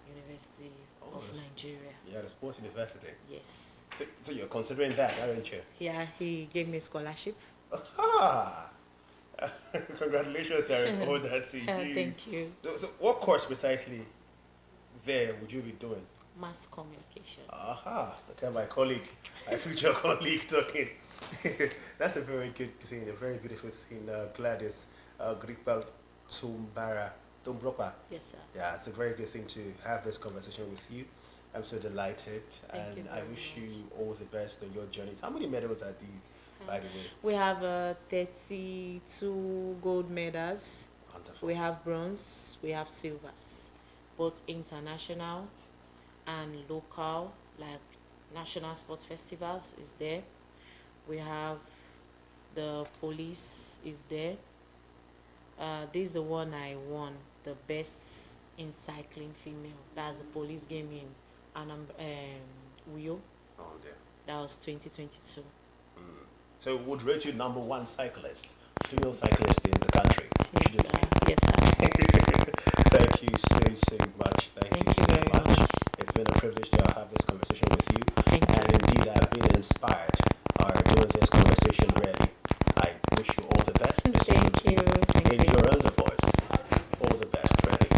University of Nigeria. Yeah, the sports university. Yes. So you're considering that, aren't you? Yeah, he gave me a scholarship. Aha! Congratulations, Eric. Oh, that's you. Thank you. So what course precisely there would you be doing? Mass communication. Aha! Look at my colleague, my future colleague talking. That's a very good thing, a very beautiful thing. Gladys Gripal Tumbropa. Yes, sir. Yeah, it's a very good thing to have this conversation with you. I'm so delighted, Thank you and I very wish much. you all the best on your journeys. How many medals are these, by the way? We have 32 gold medals. Wonderful. We have bronze, we have silvers, both international and local, like national sports festivals is there. We have the police is there. This is the one I won, the best in cycling female. That's the police game in Uyo. Oh, dear. That was 2022. So would rate you number one cyclist, female cyclist in the country. Yes, sir. Yes, sir. Thank you so much. Thank you so very much. It's been a privilege to have this conversation with you. Thank you. And indeed, I've been inspired doing this conversation really. I wish you all the best. Thank you. Thank In you. your own voice. All the best, really.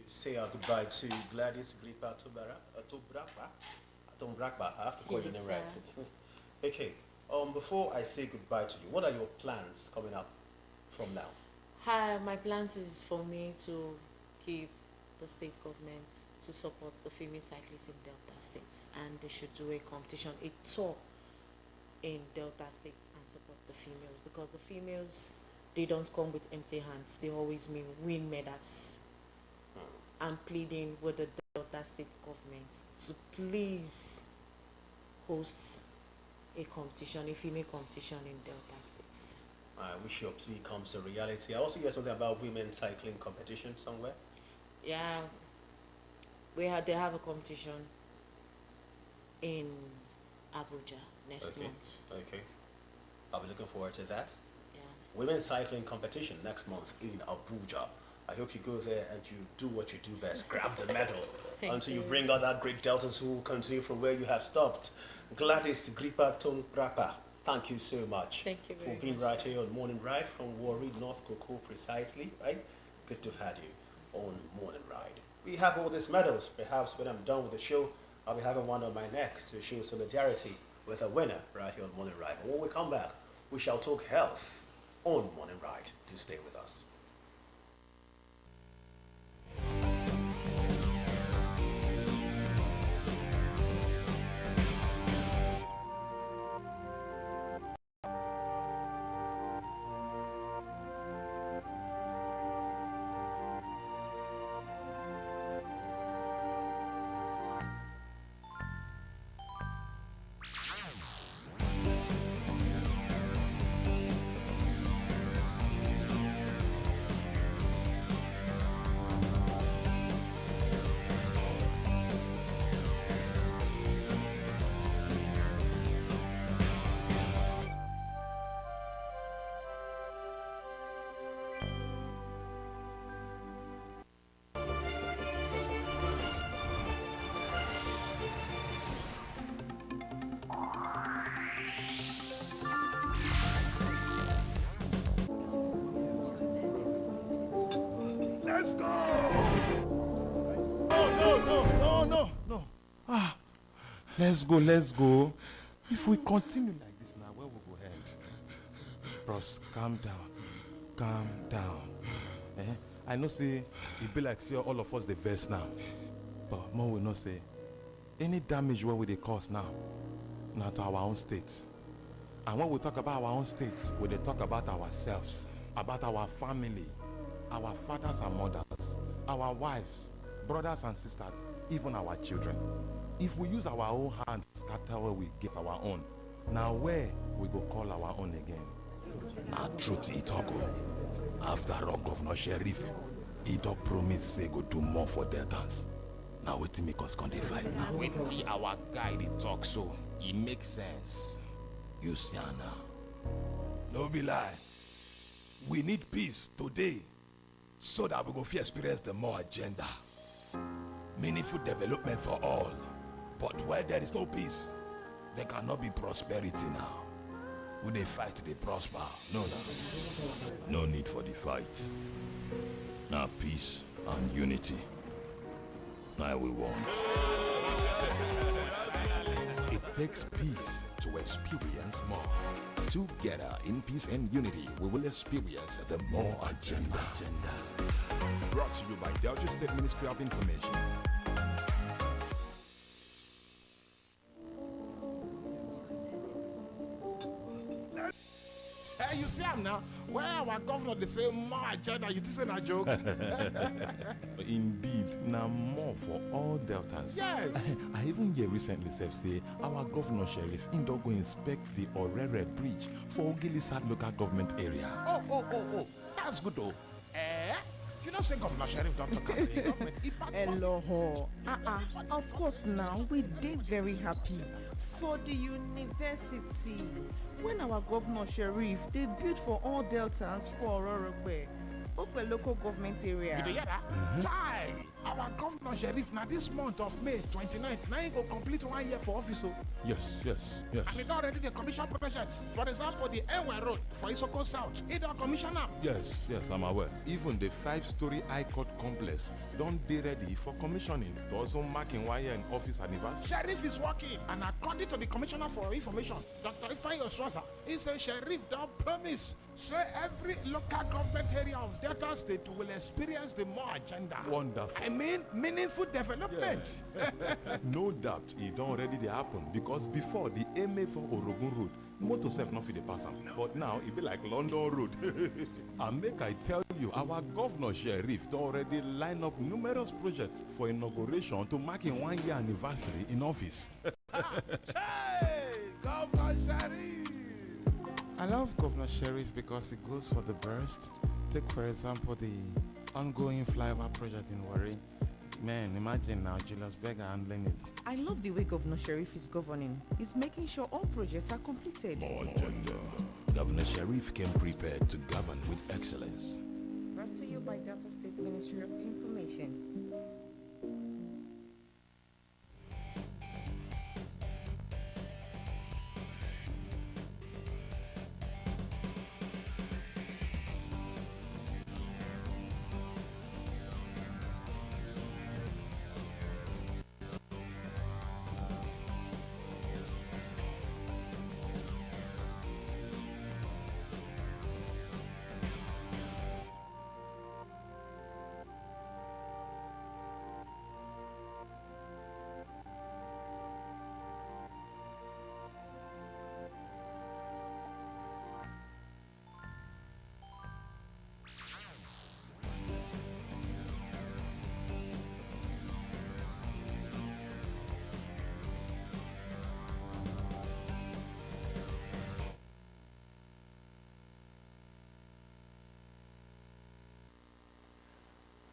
Say our goodbye to Gladys Gripa Tumbrakba. I have to call your name right. Okay. Before I say goodbye to you, what are your plans coming up from now? Hi, my plans is for me to give the state government to support the female cyclists in Delta States, and they should do a competition, a tour in Delta States and support the females, because the females, they don't come with empty hands. They always win medals. I'm pleading with the Delta State government to please host a competition, a female competition in Delta States. I wish your plea comes to reality. I also hear something about women cycling competition somewhere. Yeah, they have a competition in Abuja next month. Okay. I'll be looking forward to that. Yeah. Women's cycling competition next month in Abuja. I hope you go there and you do what you do best. Grab the medal until you bring other great Deltans who will continue from where you have stopped. Gladys Gripa Tongrapa, thank you so much for being right here on Morning Ride from Warri, North Cocoa precisely, right? Good to have had you on Morning Ride. We have all these medals. Perhaps when I'm done with the show, I'll be having one on my neck to show solidarity with a winner right here on Morning Ride. But when we come back, we shall talk health on Morning Ride. Do stay with us. Let's go! No. Let's go. If we continue like this now, where we go end? Bros, calm down. I know say, it be like see all of us the verse now. But more will not say, any damage where we they cause now, not to our own state. And when we talk about our own state, we they talk about ourselves, about our family, our fathers and mothers, our wives, brothers and sisters, even our children. If we use our own hands to scatter where we get our own, now where we go call our own again? Now truth it talk. After all, Governor Sheriff, he don't promise say go do more for Deltans. Now wetin make us come dey fight now? When see our guy dey talk so, it makes sense. You see am now. No be lie. We need peace today so that we go fit experience the more agenda. Meaningful development for all. But where there is no peace, there cannot be prosperity now. When they fight, they prosper. No need for the fight. Now peace and unity. Now we want. It takes peace to experience more. Together in peace and unity, we will experience the more agenda. Brought to you by Delta State Ministry of Information. Hey, you see am now? Where our governor they say more agenda, you think say a joke? Indeed, now more for all Deltans. Yes. I even hear recently say our governor sheriff Indo go inspect the Orere Bridge for Ogilisad local government area. Oh. That's good though. You know say Governor Sheriff don't talk about the government. Hello. Of course now, we dey very happy for the university. When our governor Sheriff they build for all Deltans for Ororogbe, Okwe local government area. You dey hear that? Chai! Our governor Sheriff now this month of May 29th, now he go complete 1 year for office. Yes. And it already the commission projects. For example, the Enwe Road for Isoko South. It don't commission up. Yes, I'm aware. Even the 5-story High Court complex don't be ready for commissioning. To also marking 1 year in office anniversary. Sheriff is working, and according to the Commissioner for Information, Dr. Ifeanyi Oswafa, he said Sheriff don't promise. So every local government area of Delta State will experience the more agenda. Wonderful. I mean, meaningful development. No doubt it don't already dey happen because before the MA for Orogun Road, motor self not fit dey pass am. But now it be like London Road. And make I tell you, you, our governor Sheriff don already line up numerous projects for inauguration to mark im 1-year anniversary in office. Hey, Governor Sheriff! I love Governor Sheriff because he goes for the best. Take for example the ongoing flyover project in Warri. Man, imagine now Julius Berger handling it. I love the way Governor Sheriff is governing. He's making sure all projects are completed. More agenda. Governor Sheriff came prepared to govern with excellence. Brought to you by Delta State Ministry of Information.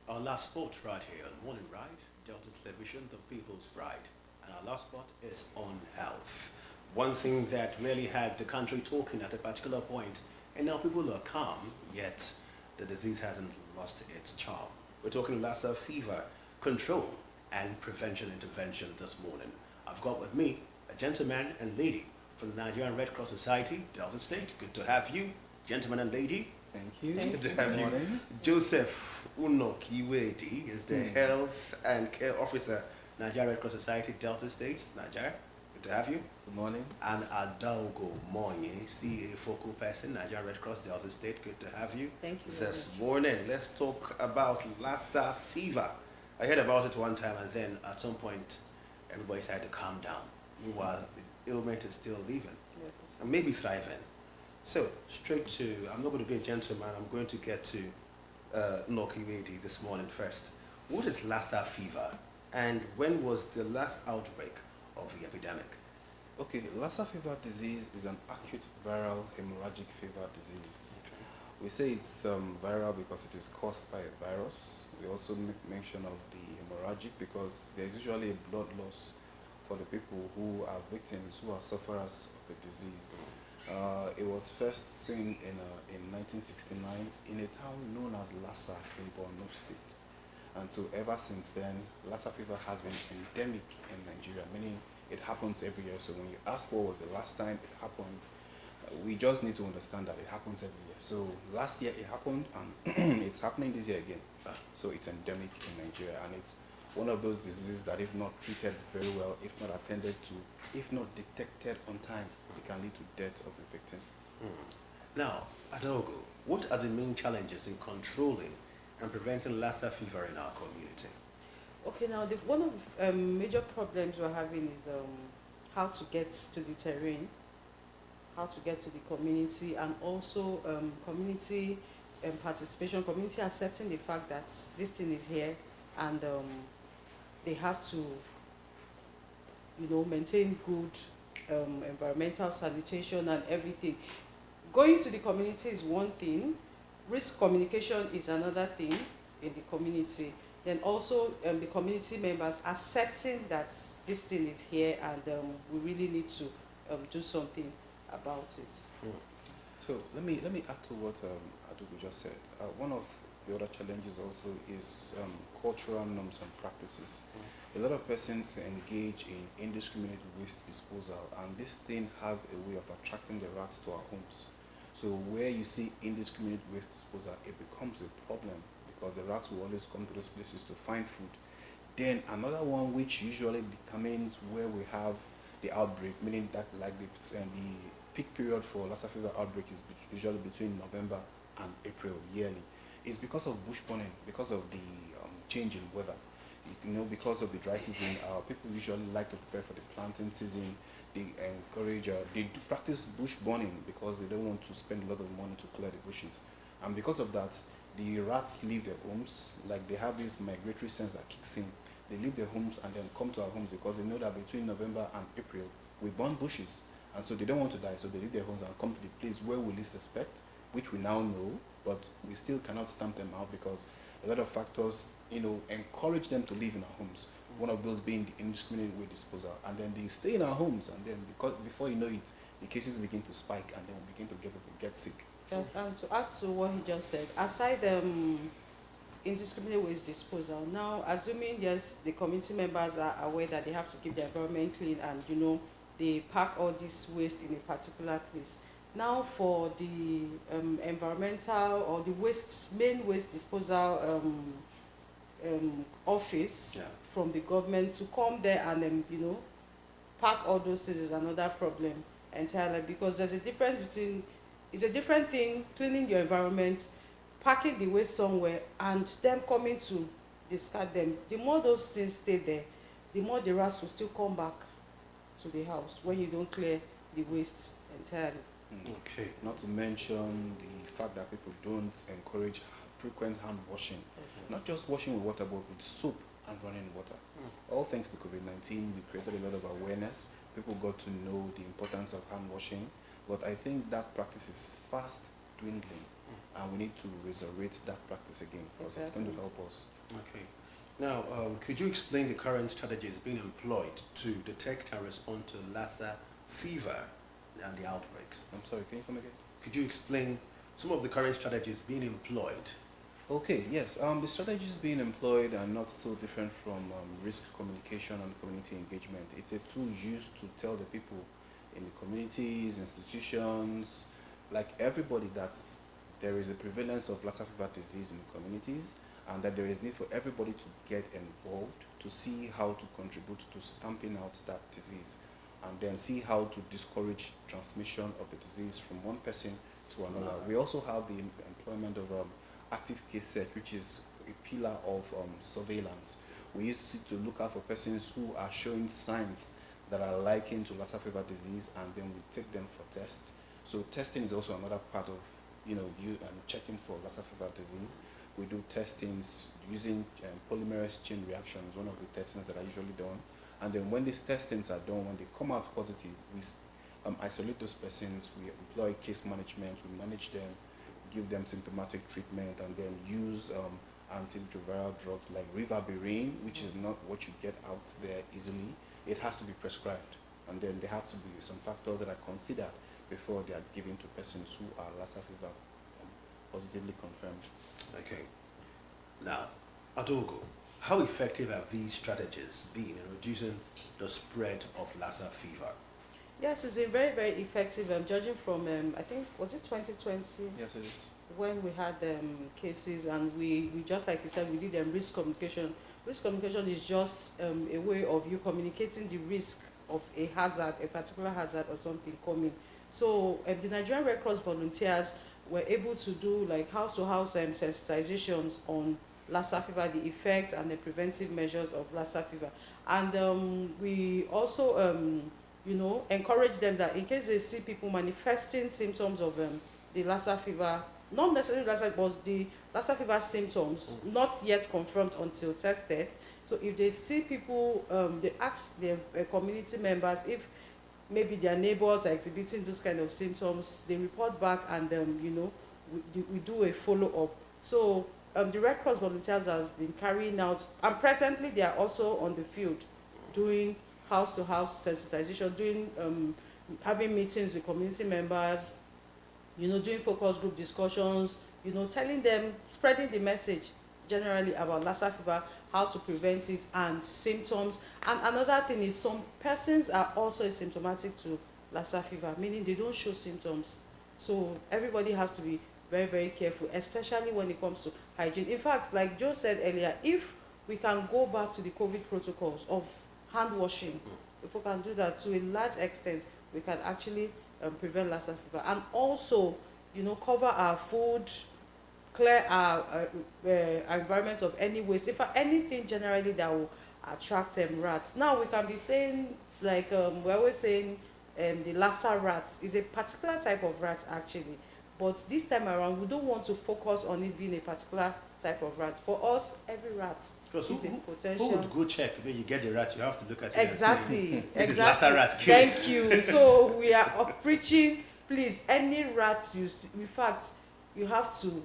Our last spot right here on Morning Ride, Delta Television, the People's Ride. And our last spot is on health. One thing that really had the country talking at a particular point, and now people are calm, yet the disease hasn't lost its charm. We're talking Lassa fever, control and prevention intervention this morning. I've got with me a gentleman and lady from the Nigerian Red Cross Society, Delta State. Good to have you, gentleman and lady. Thank you. Good to have you. Joseph Unokiwedi is the Health and Care Officer, Nigerian Red Cross Society, Delta State, Nigeria. Good to have you. Good morning. And Adaugo Monye, CA Focal Person, Nigerian Red Cross, Delta State. Good to have you. Thank you. This morning, let's talk about Lassa fever. I heard about it one time, and then at some point, everybody had to calm down. Meanwhile, the ailment is still living and maybe thriving. So, straight to, I'm not going to be a gentleman, I'm going to get to Nokiwedi this morning first. What is Lassa fever, and when was the last outbreak of the epidemic? Okay, Lassa fever disease is an acute viral hemorrhagic fever disease. Okay. We say it's viral because it is caused by a virus. We also make mention of the hemorrhagic because there's usually a blood loss for the people who are victims, who are sufferers of the disease. It was first seen in 1969 in a town known as Lassa in Borno State. And so ever since then, Lassa fever has been endemic in Nigeria, meaning it happens every year. So when you ask what was the last time it happened, we just need to understand that it happens every year. So last year it happened, and it's happening this year again. So it's endemic in Nigeria, and it's one of those diseases that if not treated very well, if not attended to, if not detected on time, it can lead to death of the victim. Now, Adogo, what are the main challenges in controlling and preventing Lassa fever in our community? Okay, now one of the major problems we're having is how to get to the terrain, how to get to the community, and also community participation, community accepting the fact that this thing is here, and they have to, maintain good environmental sanitation and everything. Going to the community is one thing, risk communication is another thing in the community. Then also the community members accepting that this thing is here, and we really need to do something about it. So let me add to what Adogo just said. One of the other challenges also is cultural norms and practices. A lot of persons engage in indiscriminate waste disposal, and this thing has a way of attracting the rats to our homes. So where you see indiscriminate waste disposal, it becomes a problem because the rats will always come to those places to find food. Then another one which usually determines where we have the outbreak, meaning that like the peak period for Lassa fever outbreak is usually between November and April yearly, is because of bush burning, because of the change in weather. Because of the dry season, people usually like to prepare for the planting season. They encourage, they do practice bush burning because they don't want to spend a lot of money to clear the bushes. And because of that, the rats leave their homes, like they have this migratory sense that kicks in. They leave their homes and then come to our homes because they know that between November and April, we burn bushes. And so they don't want to die, so they leave their homes and come to the place where we least expect, which we now know, but we still cannot stamp them out because a lot of factors, encourage them to live in our homes. One of those being the indiscriminate waste disposal. And then they stay in our homes, and then before you know it, the cases begin to spike, and then we begin to get sick. Yes, and to add to what he just said, aside indiscriminate waste disposal, now assuming yes, the community members are aware that they have to keep the environment clean, and they pack all this waste in a particular place. Now for the environmental or the main waste disposal office from the government to come there and then pack all those things is another problem entirely, because there's a difference between, it's a different thing cleaning your environment, packing the waste somewhere, and them coming to discard them. The more those things stay there, the more the rats will still come back to the house when you don't clear the waste entirely. Okay. Not to mention the fact that people don't encourage frequent hand washing. Not just washing with water, but with soap and running water. All thanks to COVID-19, we created a lot of awareness. People got to know the importance of hand washing, but I think that practice is fast dwindling, and we need to resurrect that practice again because it's going to help us. Okay. Now, could you explain the current strategies being employed to detect and respond to Lassa fever and the outbreaks? I'm sorry, can you come again? Could you explain some of the current strategies being employed? Okay, yes. The strategies being employed are not so different from risk communication and community engagement. It's a tool used to tell the people in the communities, institutions, like everybody, that there is a prevalence of Lassa fever disease in the communities, and that there is need for everybody to get involved to see how to contribute to stamping out that disease, and then see how to discourage transmission of the disease from one person to another. We also have the employment of active case search, which is a pillar of surveillance. We used to look out for persons who are showing signs that are likened to Lassa fever disease, and then we take them for tests. So testing is also another part of checking for Lassa fever disease. We do testings using polymerase chain reactions, one of the testings that are usually done. And then when these testings are done, when they come out positive, we isolate those persons, we employ case management, we manage them, give them symptomatic treatment, and then use antiretroviral drugs like ribavirin, which is not what you get out there easily. It has to be prescribed, and then there have to be some factors that are considered before they are given to persons who are Lassa fever positively confirmed. Okay. Now, Adogo, how effective have these strategies been in reducing the spread of Lassa fever? Yes, it's been very, very effective. Judging from, I think, was it 2020? Yes, it is. When we had cases, and we just like you said, we did risk communication. Risk communication is just a way of you communicating the risk of a hazard, a particular hazard or something coming. So the Nigerian Red Cross volunteers were able to do like house-to-house sensitizations on Lassa fever, the effect and the preventive measures of Lassa fever. And we also encourage them that in case they see people manifesting symptoms of the Lassa fever, not necessarily Lassa, but the Lassa fever symptoms, not yet confirmed until tested. So if they see people, they ask their community members if maybe their neighbors are exhibiting those kind of symptoms, they report back, and we do a follow-up. So the Red Cross volunteers has been carrying out, and presently they are also on the field doing house-to-house sensitization, doing having meetings with community members, doing focus group discussions, telling them, spreading the message generally about Lassa fever, how to prevent it, and symptoms. And another thing is some persons are also asymptomatic to Lassa fever, meaning they don't show symptoms. So everybody has to be very, very careful, especially when it comes to hygiene. In fact, like Joe said earlier, if we can go back to the COVID protocols of hand washing, if we can do that to a large extent, we can actually prevent Lassa fever. And also, cover our food, clear our environment of any waste, if anything generally that will attract rats. Now we can be saying, like we're always saying, the Lassa rat is a particular type of rat actually, But this time around, we don't want to focus on it being a particular type of rat. For us, every rat Because is a potential. who would go check? When you get the rat, you have to look at it. Exactly. And say, this exactly. is Lassa rat. Kill it. Thank you. So we are preaching, please, any rat you see, in fact, you have to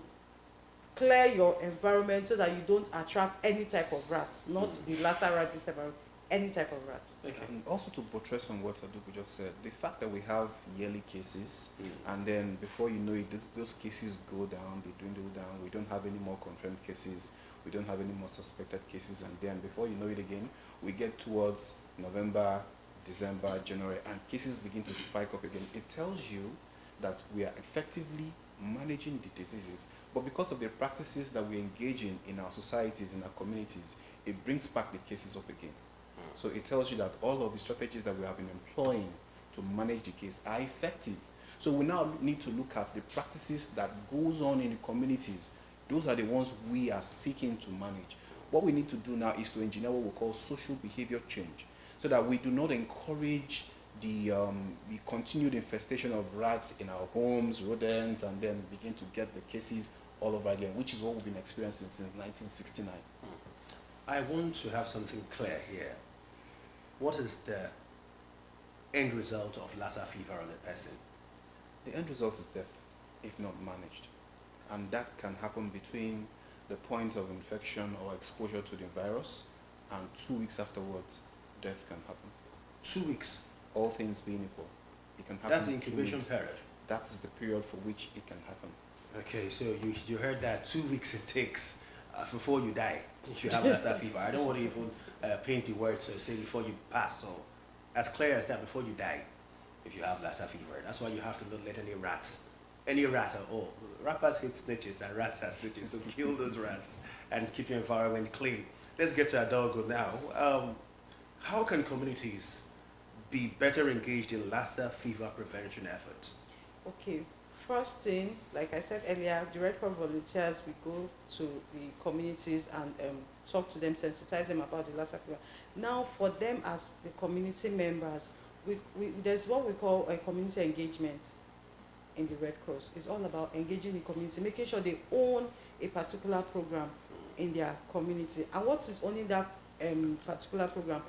clear your environment so that you don't attract any type of rats, not the Lassa rat this time around, any type of rats. Okay. And also to buttress on what Aduku just said, the fact that we have yearly cases, and then before you know it, those cases go down, they dwindle down, we don't have any more confirmed cases, we don't have any more suspected cases, and then before you know it again, we get towards November, December, January, and cases begin to spike up again. It tells you that we are effectively managing the diseases, but because of the practices that we engage in our societies, in our communities, it brings back the cases up again. So it tells you that all of the strategies that we have been employing to manage the case are effective. So we now need to look at the practices that goes on in the communities. Those are the ones we are seeking to manage. What we need to do now is to engineer what we call social behavior change, so that we do not encourage the continued infestation of rats in our homes, rodents, and then begin to get the cases all over again, which is what we've been experiencing since 1969. I want to have something clear here. What is the end result of Lassa fever on a person? The end result is death, if not managed. And that can happen between the point of infection or exposure to the virus, and 2 weeks afterwards, death can happen. 2 weeks? All things being equal. It can happen. That's the incubation period? That is the period for which it can happen. Okay, so you heard that 2 weeks it takes before you die if you have Lassa fever. I don't want to even paint the words, so say before you pass. So as clear as that, before you die, if you have Lassa fever. That's why you have to not let any rat at all. Rappers hate snitches and rats are snitches, so kill those rats and keep your environment clean. Let's get to Adolgo now. How can communities be better engaged in Lassa fever prevention efforts? Okay, first thing, like I said earlier, the Red Cross volunteers, we go to the communities and talk to them, sensitize them about the Lassa fever. Now, for them as the community members, there's what we call a community engagement in the Red Cross. It's all about engaging the community, making sure they own a particular program in their community. And what is owning that particular program?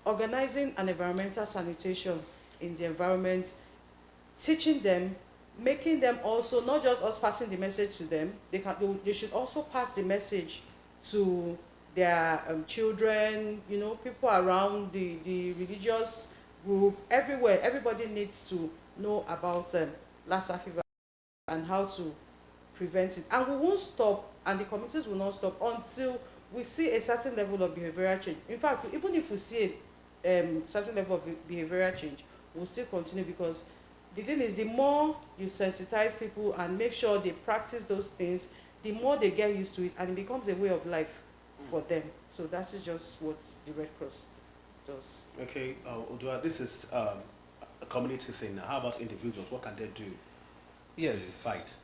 Organizing an environmental sanitation in the environment, teaching them, making them also, not just us passing the message to them, they should also pass the message to their children, you know, people around the religious group, everywhere. Everybody needs to know about Lassa fever and how to prevent it. And we won't stop, and the communities will not stop until we see a certain level of behavioral change. In fact, even if we see a certain level of behavioral change, we'll still continue, because the thing is, the more you sensitize people and make sure they practice those things, the more they get used to it, and it becomes a way of life for them. So that is just what the Red Cross does. Okay, Odua, this is a community thing now. How about individuals? What can they do to fight?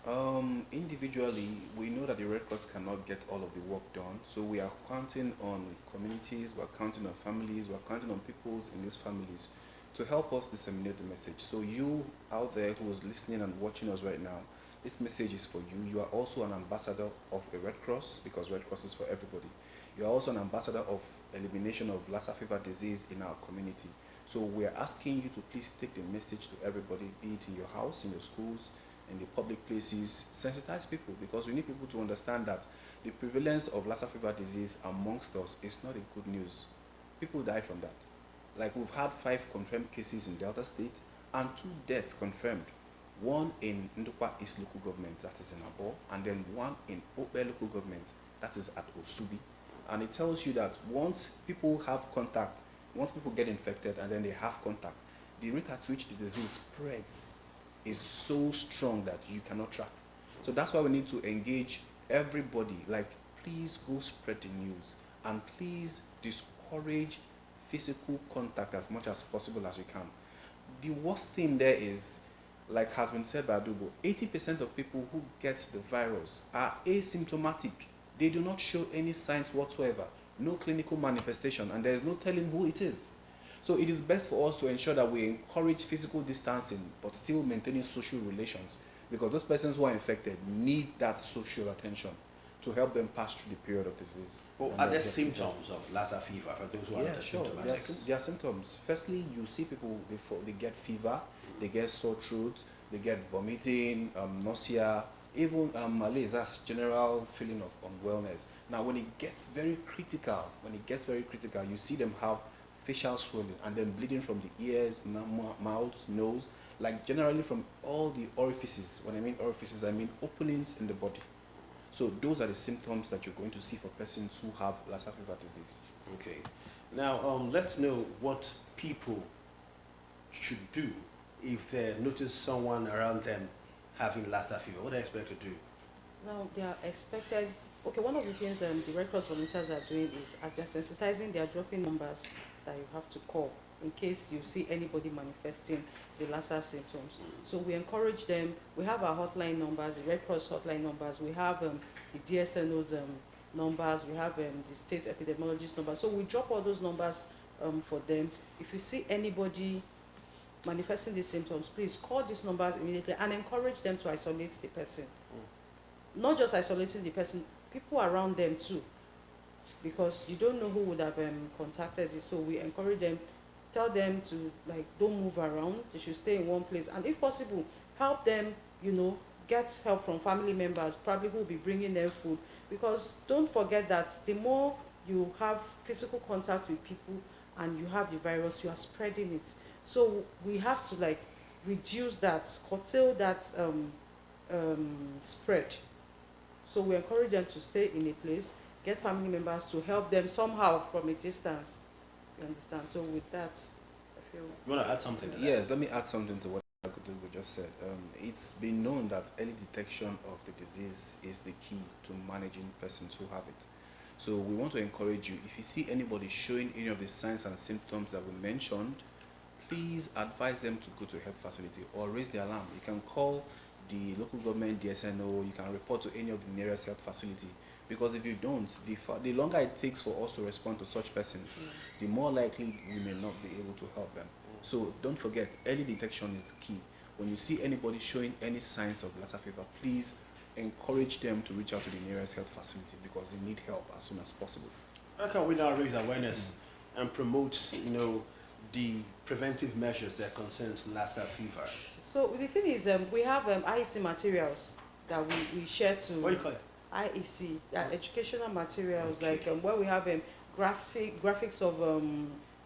Individually, we know that the Red Cross cannot get all of the work done, so we are counting on communities, we're counting on families, we're counting on people in these families to help us disseminate the message. So you out there who is listening and watching us right now, this message is for you. You are also an ambassador of the Red Cross, because Red Cross is for everybody. You are also an ambassador of elimination of Lassa fever disease in our community. So we are asking you to please take the message to everybody, be it in your house, in your schools, in the public places. Sensitize people, because we need people to understand that the prevalence of Lassa fever disease amongst us is not a good news. People die from that. Like, we've had 5 confirmed cases in Delta State and 2 deaths confirmed. One in Ndukwa East local government, that is in Abo, and then one in Obe local government, that is at Osubi. And it tells you that once people have contact, once people get infected and then they have contact, the rate at which the disease spreads is so strong that you cannot track. So that's why we need to engage everybody. Like, please go spread the news, and please discourage physical contact as much as possible as you can. The worst thing there is, like has been said by Adugo, 80% of people who get the virus are asymptomatic. They do not show any signs whatsoever, no clinical manifestation, and there is no telling who it is. So it is best for us to ensure that we encourage physical distancing, but still maintaining social relations, because those persons who are infected need that social attention to help them pass through the period of disease. Well, are there symptoms of Lassa fever for those who are not Sure. symptomatic? There are symptoms. Firstly, you see people, they get fever, they get sore throat, they get vomiting, nausea, even malaise, that's general feeling of unwellness. Now, when it gets very critical, you see them have facial swelling and then bleeding from the ears, mouth, nose, like generally from all the orifices. When I mean orifices, I mean openings in the body. So those are the symptoms that you're going to see for persons who have Lassa fever disease. Okay. Now, let's know what people should do if they notice someone around them having Lassa fever. What do they expect to do? Now, they are expected. Okay, one of the things the Red Cross volunteers are doing is, as they're sensitizing, they are dropping numbers that you have to call in case you see anybody manifesting the Lassa symptoms. So we encourage them. We have our hotline numbers, the Red Cross hotline numbers. We have the DSNO's numbers. We have the state epidemiologist numbers. So we drop all those numbers for them. If you see anybody manifesting these symptoms, please call these numbers immediately and encourage them to isolate the person. Not just isolating the person, people around them too, because you don't know who would have contacted this. So we encourage them, tell them to don't move around. They should stay in one place, and if possible, help them. Get help from family members, probably who will be bringing them food. Because don't forget that the more you have physical contact with people and you have the virus, you are spreading it. So we have to reduce that, curtail that spread. So we encourage them to stay in a place, get family members to help them somehow from a distance. You understand? So with that, I feel... You want to add something to that? Yes, let me add something to what we just said. It's been known that early detection of the disease is the key to managing persons who have it. So we want to encourage you, if you see anybody showing any of the signs and symptoms that we mentioned, please advise them to go to a health facility or raise the alarm. You can call the local government, DSNO, you can report to any of the nearest health facility. Because if you don't, the longer it takes for us to respond to such persons, the more likely we may not be able to help them. So don't forget, early detection is key. When you see anybody showing any signs of Lassa fever, please encourage them to reach out to the nearest health facility because they need help as soon as possible. How can we now raise awareness and promote, the preventive measures that concerns Lassa fever? So the thing is, we have IEC materials that we share to... What do you call it? IEC, educational materials, okay. Where we have graphics of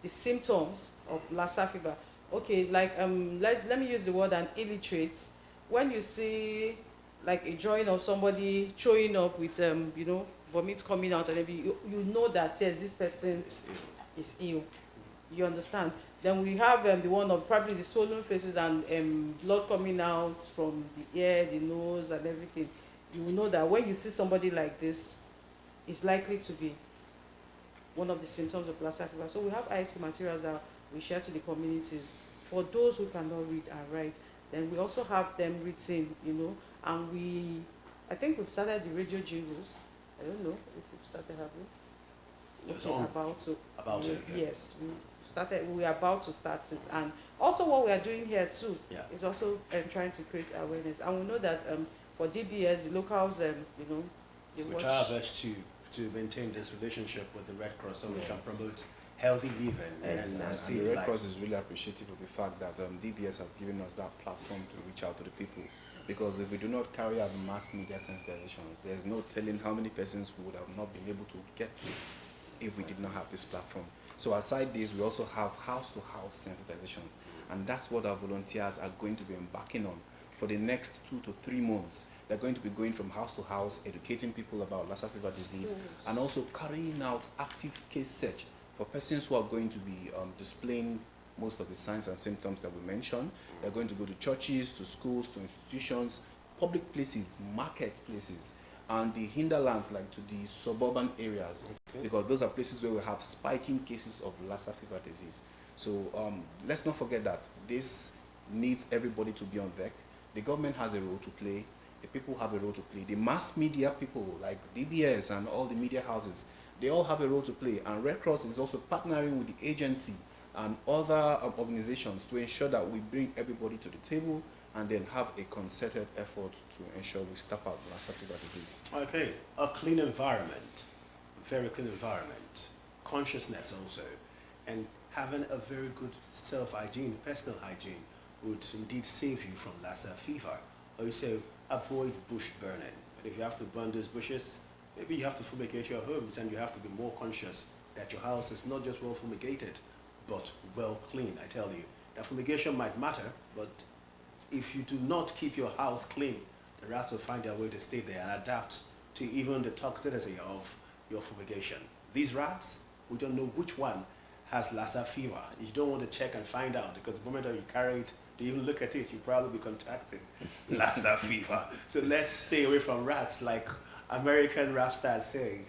the symptoms of Lassa fever. Okay, let me use the word an illiterate. When you see a drawing of somebody showing up with vomit coming out and everything, you know that yes, this person is ill. You understand? Then we have the one of probably the swollen faces and blood coming out from the ear, the nose, and everything. You will know that when you see somebody like this, it's likely to be one of the symptoms of Lassa fever. So we have IEC materials that we share to the communities for those who cannot read and write. Then we also have them written, and I think we've started the radio jingles. I don't know if we've started having. Yes, about to. Yes, we are about to start it. And also what we are doing here too is also trying to create awareness. And we know that for DBS, the locals, they we try our best to maintain this relationship with the Red Cross so we can promote healthy living and save the Red lives. Cross is really appreciative of the fact that DBS has given us that platform to reach out to the people. Because if we do not carry out mass media sensitizations, there's no telling how many persons we would have not been able to get to if we did not have this platform. So aside this, we also have house-to-house sensitizations, and that's what our volunteers are going to be embarking on for the next 2 to 3 months. They're going to be going from house to house, educating people about Lassa fever disease, and also carrying out active case search for persons who are going to be displaying most of the signs and symptoms that we mentioned. They're going to go to churches, to schools, to institutions, public places, marketplaces, and the hinterlands, like to the suburban areas, because those are places where we have spiking cases of Lassa fever disease. So let's not forget that this needs everybody to be on deck. The government has a role to play. The people have a role to play. The mass media people, like DBS and all the media houses, they all have a role to play. And Red Cross is also partnering with the agency and other organizations to ensure that we bring everybody to the table and then have a concerted effort to ensure we stop out Lassa fever disease. Okay, a clean environment, very clean environment, consciousness also, and having a very good self-hygiene, personal hygiene, would indeed save you from Lassa fever. Also, avoid bush burning. And if you have to burn those bushes, maybe you have to fumigate your homes, and you have to be more conscious that your house is not just well fumigated, but well clean. I tell you, that fumigation might matter, but if you do not keep your house clean, the rats will find their way to stay there and adapt to even the toxicity of your fumigation. These rats, we don't know which one has Lassa fever. You don't want to check and find out, because the moment that you carry it, to even look at it, you probably be contracting Lassa fever. So let's stay away from rats, like American rap stars say,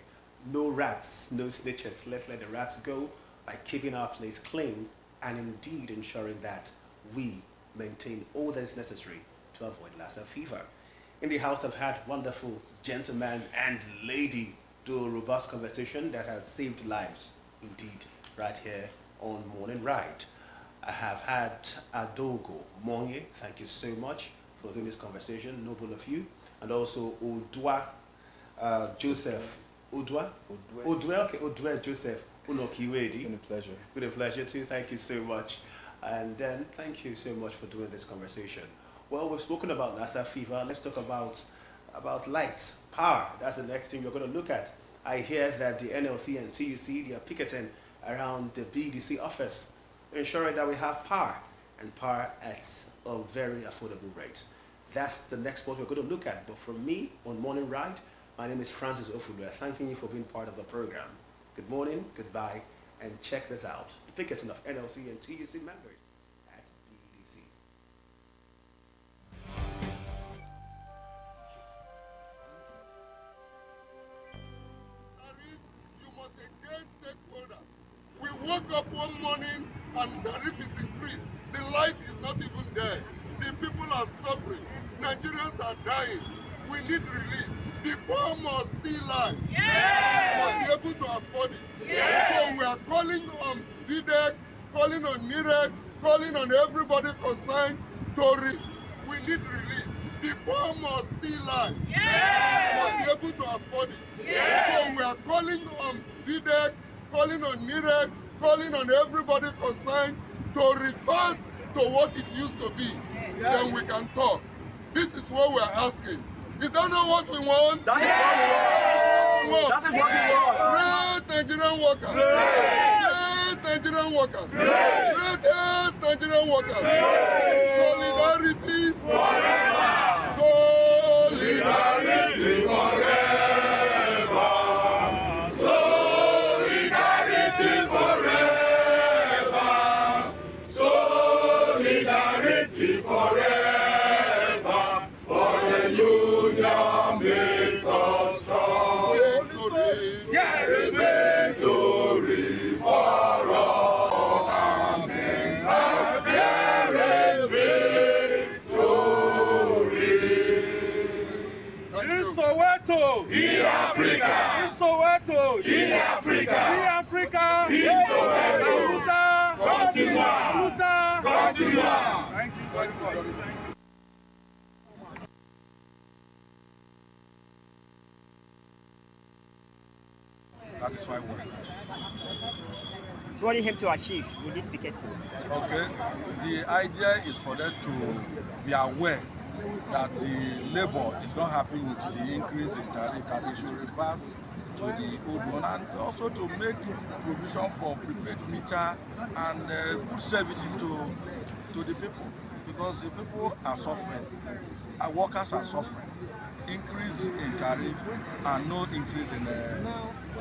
no rats, no snitches. Let's let the rats go by keeping our place clean and indeed ensuring that we maintain all that is necessary to avoid Lassa fever. In the house, I've had wonderful gentleman and lady do a robust conversation that has saved lives, indeed, right here on Morning Ride. I have had Adogo Monye, thank you so much for doing this conversation, noble of you, and also Odwa Joseph, Odwa Joseph Unokiwedi. It's been a pleasure. With a pleasure too, thank you so much. And then thank you so much for doing this conversation. Well, we've spoken about Lassa fever. Let's talk about lights, power. That's the next thing we're going to look at. I hear that the NLC and TUC, they are picketing around the BDC office, ensuring that we have power, and power at a very affordable rate. That's the next spot we're going to look at. But from me on Morning Ride, my name is Francis Ofudwe. Thanking you for being part of the program. Good morning, goodbye, and check this out. The picketing of NLC and TUC members at BDC. You must engage stakeholders. We woke up one morning and tariff is increased. The light is not even there. The people are suffering. Nigerians are dying. We need relief. The poor must see light. Yes! Must be able to afford it. Yes! So we are calling on BDEC, calling on NIREC, calling on everybody concerned to we need relief. The poor must see light. Yes! Must be able to afford it. Yes! So we are calling on BDEC, calling on NIREC, calling on everybody concerned to reverse to what it used to be. Yes. Then we can talk. This is what we are asking. Is that not what we want? That is what we want. That is what we want. Great Nigerian workers. Great Nigerian workers. Greatest Nigerian workers. Solidarity forever. Solidarity forever. Solidarity forever. Solidarity forever. Soweto, in Africa, in Soweto, Luta, continua. Thank you very much. That is why we're So what do you aim to achieve with this picketing? Okay, the idea is for them to be aware that the labor is not happy with the increase in tariff, that they should reverse to the old one, and also to make provision for prepaid meter and good services to the people, because the people are suffering, our workers are suffering. Increase in tariff and no increase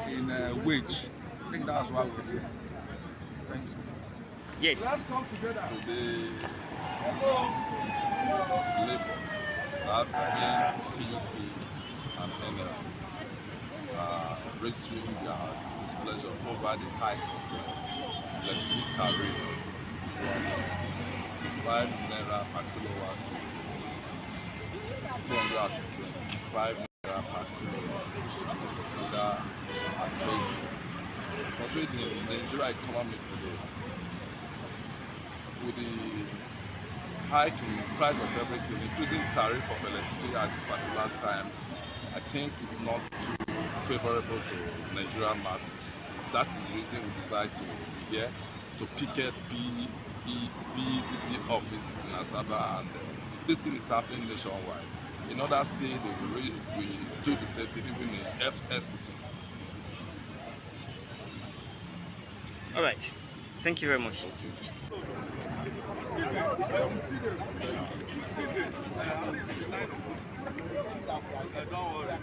in wage. I think that's why we're here. Thank you. Yes. Today, Labour, that being TUC and NLC, registering their displeasure over the hike of the electricity tariff from 65 naira per kilowatt to 225 naira per kilowatt, which is to consider outrageous. Considering the Nigerian economy today, with the hike in price of everything, increasing tariff of electricity at this particular time, I think is not too favorable to Nigerian masses. That is the reason we decided to be here to picket BEDC office in Asaba, and this thing is happening nationwide. In other states, we do the same thing, even in FCT. All right. Thank you very much. Don't worry.